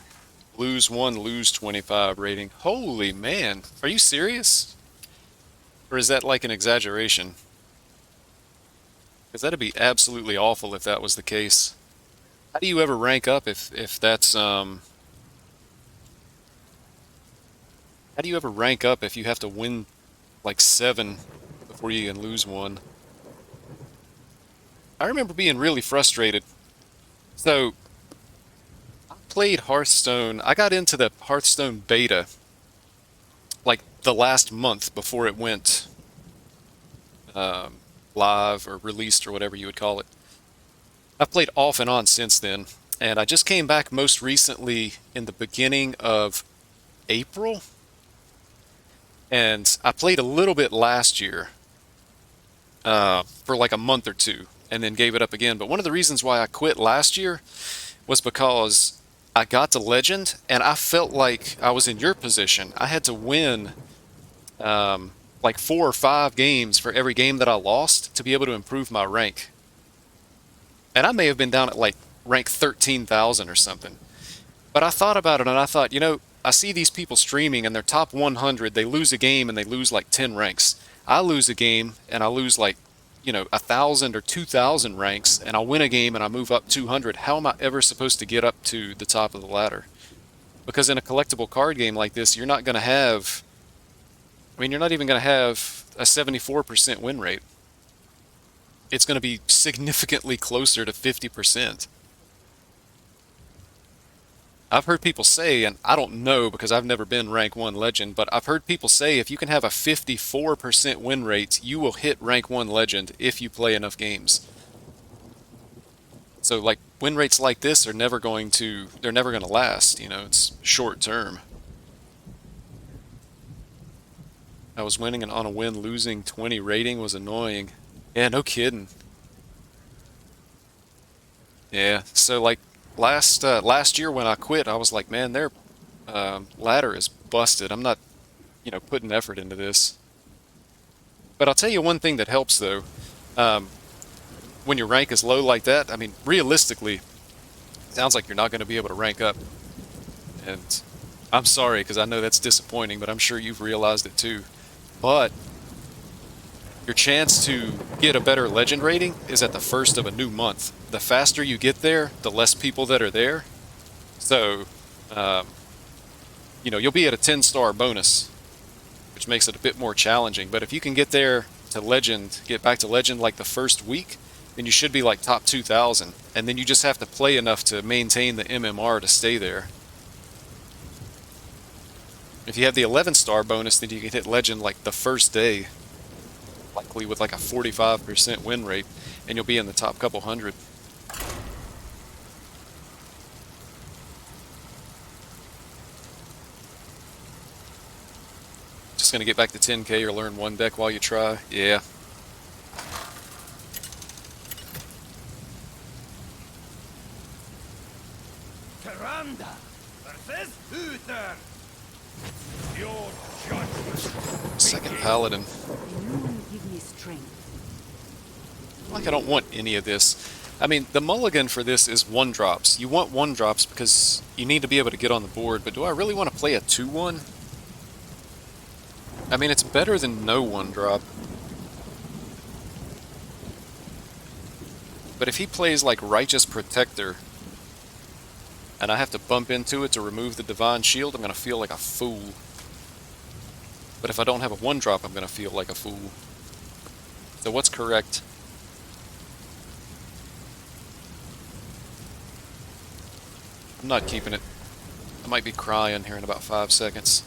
Lose 1, lose 25 rating. Holy man, are you serious? Or is that like an exaggeration? Because that'd be absolutely awful if that was the case. How do you ever rank up if that's how do you ever rank up if you have to win like 7 before you can lose 1? I remember being really frustrated. So I played Hearthstone. I got into the Hearthstone beta like the last month before it went live or released or whatever you would call it. I've played off and on since then, and I just came back most recently in the beginning of April, and I played a little bit last year for like a month or 2, and then gave it up again. But one of the reasons why I quit last year was because I got to Legend, and I felt like I was in your position. I had to win like 4 or 5 games for every game that I lost to be able to improve my rank. And I may have been down at like rank 13,000 or something. But I thought about it and I thought, you know, I see these people streaming and they're top 100, they lose a game and they lose like 10 ranks. I lose a game and I lose like, you know, 1,000 or 2,000 ranks, and I'll win a game and I move up 200. How am I ever supposed to get up to the top of the ladder? Because in a collectible card game like this, you're not going to have... I mean, you're not even going to have a 74% win rate. It's going to be significantly closer to 50%. I've heard people say, and I don't know because I've never been rank 1 legend, but I've heard people say if you can have a 54% win rate, you will hit rank 1 legend if you play enough games. So like win rates like this are never going to last, you know, it's short term. I was winning and on a win losing 20 rating was annoying. Yeah, no kidding. Yeah, so like last year when I quit, I was like, man, their ladder is busted. I'm not, you know, putting effort into this. But I'll tell you one thing that helps though. When your rank is low like that, I mean, realistically, it sounds like you're not going to be able to rank up. And I'm sorry because I know that's disappointing, but I'm sure you've realized it too. But your chance to get a better legend rating is at the first of a new month. The faster you get there, the less people that are there. So, you know, you'll be at a 10-star bonus, which makes it a bit more challenging. But if you can get there to legend, get back to legend like the first week, then you should be like top 2,000. And then you just have to play enough to maintain the MMR to stay there. If you have the 11-star bonus, then you can hit legend like the first day, likely with like a 45% win rate, and you'll be in the top couple hundred. Just gonna get back to 10k or learn one deck while you try? Yeah. Tyrande versus Uther. Your judgment. Second paladin. Illume give me strength. Like I don't want any of this. I mean, the mulligan for this is 1-drops. You want 1-drops because you need to be able to get on the board, but do I really want to play a 2-1? I mean, it's better than no 1-drop. But if he plays like Righteous Protector, and I have to bump into it to remove the Divine Shield, I'm going to feel like a fool. But if I don't have a 1-drop, I'm going to feel like a fool. So what's correct? I'm not keeping it. I might be crying here in about 5 seconds.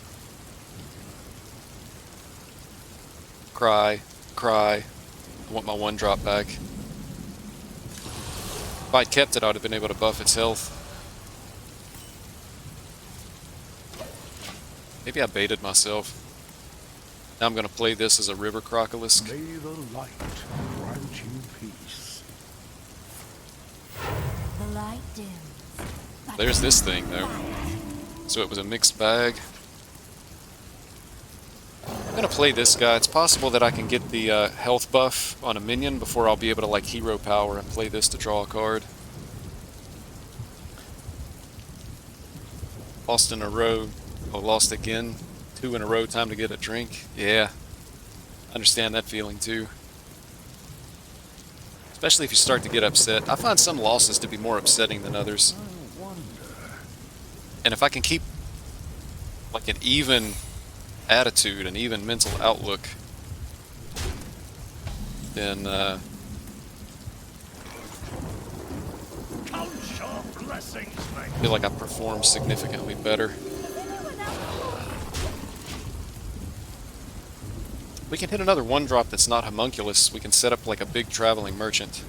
Cry. Cry. I want my 1-drop back. If I'd kept it, I would have been able to buff its health. Maybe I baited myself. Now I'm going to play this as a River Crocolisk. May the light grant you peace. The light dims. There's this thing, though. So it was a mixed bag. I'm going to play this guy. It's possible that I can get the health buff on a minion before I'll be able to, like, hero power and play this to draw a card. Lost in a row. Oh, lost again. 2 in a row, time to get a drink. Yeah. Understand that feeling, too. Especially if you start to get upset. I find some losses to be more upsetting than others. I wonder. And if I can keep like an even attitude, an even mental outlook, then Count your blessings, mate. I feel like I perform significantly better. We can hit another 1-drop that's not homunculus. We can set up like a big traveling merchant.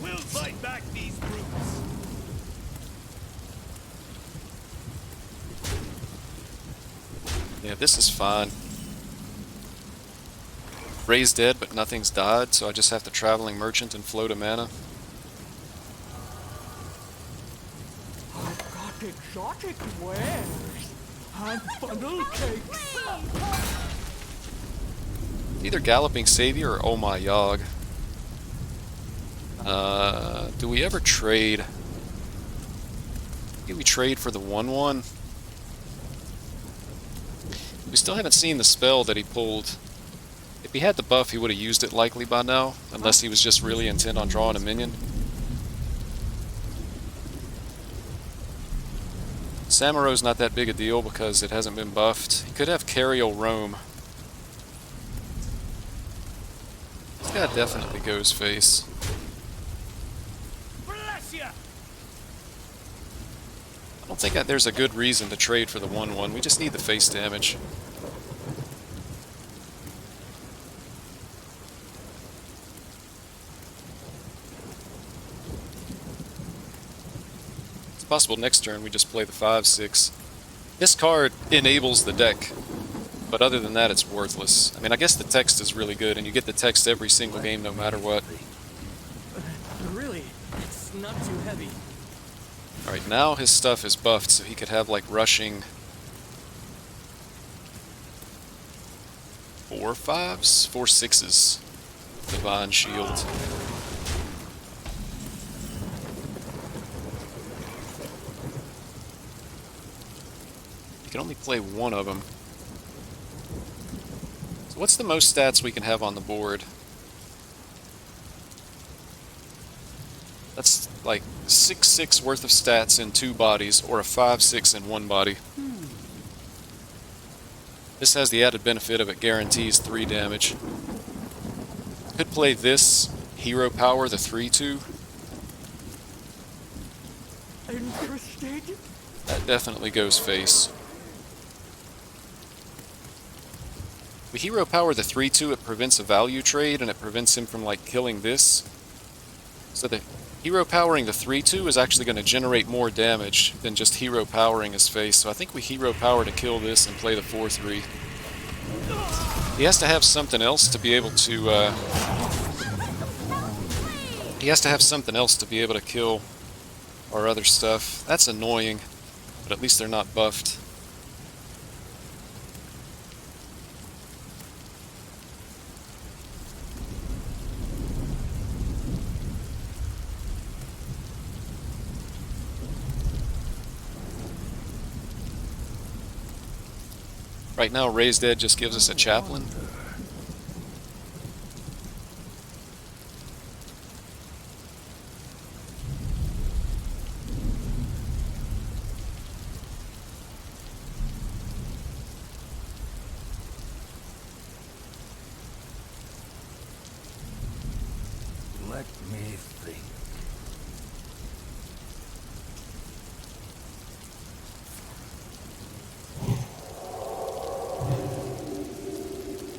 We'll fight back these brutes. Yeah, this is fine. Ray's dead, but nothing's died, so I just have to traveling merchant and float a mana. I've got exotic wares and funnel cakes. Either Galloping Savior or Oh My Yogg. Do we ever trade? Maybe we trade for the 1/1. We still haven't seen the spell that he pulled. If he had the buff, he would have used it likely by now, unless he was just really intent on drawing a minion. Samaro's not that big a deal because it hasn't been buffed. He could have Cariel Roam. This guy definitely goes face. Bless ya! I don't think there's a good reason to trade for the 1/1. We just need the face damage. It's possible next turn we just play the 5/6. This card enables the deck, but other than that it's worthless. I mean, I guess the text is really good, and you get the text every single game no matter what. Really? It's not too heavy. Alright, now his stuff is buffed, so he could have, like, rushing 4 5s? 4 6s. Divine Shield. You can only play one of them. So what's the most stats we can have on the board? That's like 6/6 worth of stats in 2 bodies, or a 5/6 in 1 body. This has the added benefit of it guarantees 3 damage. Could play this, Hero Power, the 3/2. Interested? That definitely goes face. The Hero Power, the 3/2, it prevents a value trade, and it prevents him from, like, killing this. So the Hero Powering the 3/2 is actually going to generate more damage than just Hero Powering his face, so I think we Hero Power to kill this and play the 4/3. He has to have something else to be able to, he has to have something else to be able to kill our other stuff. That's annoying, but at least they're not buffed. Right now, Raised Dead just gives us a chaplain. Let me think.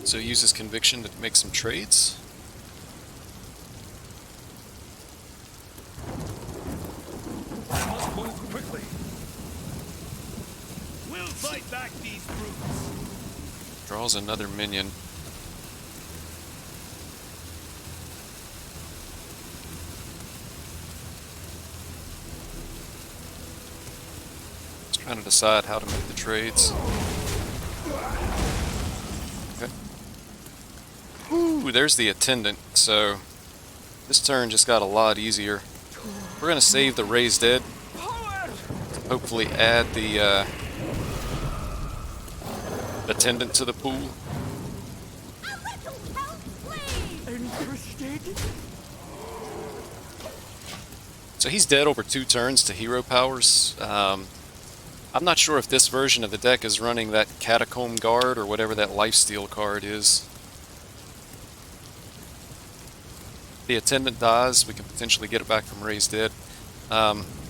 So he uses Conviction to make some trades. Must move quickly. We'll fight back these brutes. Draws another minion. Just trying to decide how to make the trades. Okay. Ooh, there's the Attendant, so this turn just got a lot easier. We're going to save the Raised Dead. Hopefully add the Attendant to the pool. A little help, please! Interested? So he's dead over 2 turns to Hero Powers. I'm not sure if this version of the deck is running that Catacomb Guard or whatever that Lifesteal card is. The Attendant dies, we can potentially get it back from Raised Dead.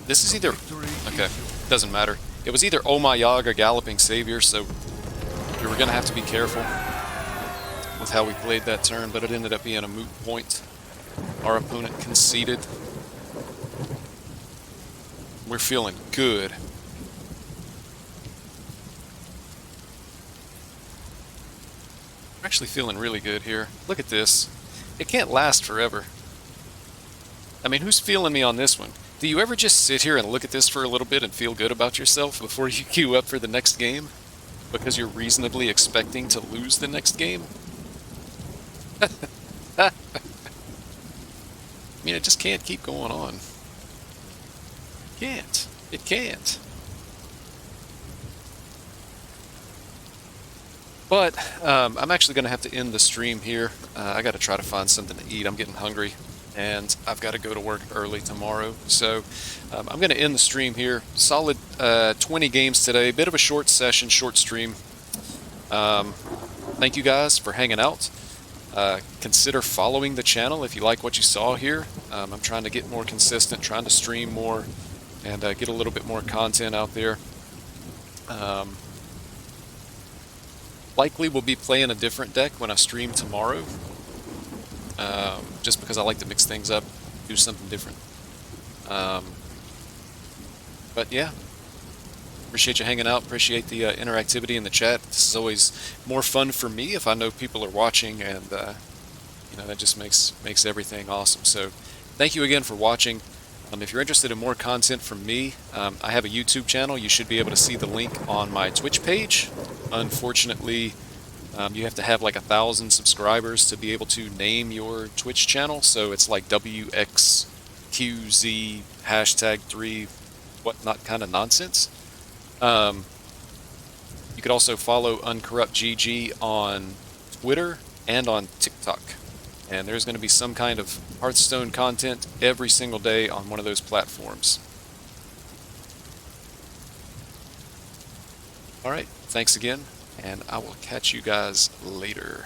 This is either... Okay, doesn't matter. It was either Oh My Yogg or Galloping Savior, so we were going to have to be careful with how we played that turn, but it ended up being a moot point. Our opponent conceded. We're feeling good. We're actually feeling really good here. Look at this. It can't last forever. I mean, who's feeling me on this one? Do you ever just sit here and look at this for a little bit and feel good about yourself before you queue up for the next game? Because you're reasonably expecting to lose the next game? I mean, it just can't keep going on. It can't. It can't. But I'm actually going to have to end the stream here. I got to try to find something to eat. I'm getting hungry. and I've got to go to work early tomorrow. So I'm going to end the stream here. Solid 20 games today. Bit of a short session, short stream. Thank you guys for hanging out. Consider following the channel if you like what you saw here. I'm trying to get more consistent, trying to stream more, and get a little bit more content out there. Likely we'll be playing a different deck when I stream tomorrow. Just because I like to mix things up, do something different. But yeah, appreciate you hanging out, appreciate the interactivity in the chat. This is always more fun for me if I know people are watching, and you know, that just makes everything awesome. So thank you again for watching. If you're interested in more content from me, I have a YouTube channel. You should be able to see the link on my Twitch page. Unfortunately, you have to have like 1,000 subscribers to be able to name your Twitch channel. So it's like WXQZ #3 whatnot kind of nonsense. You could also follow UncorruptGG on Twitter and on TikTok. And there's going to be some kind of Hearthstone content every single day on one of those platforms. Alright, thanks again, and I will catch you guys later.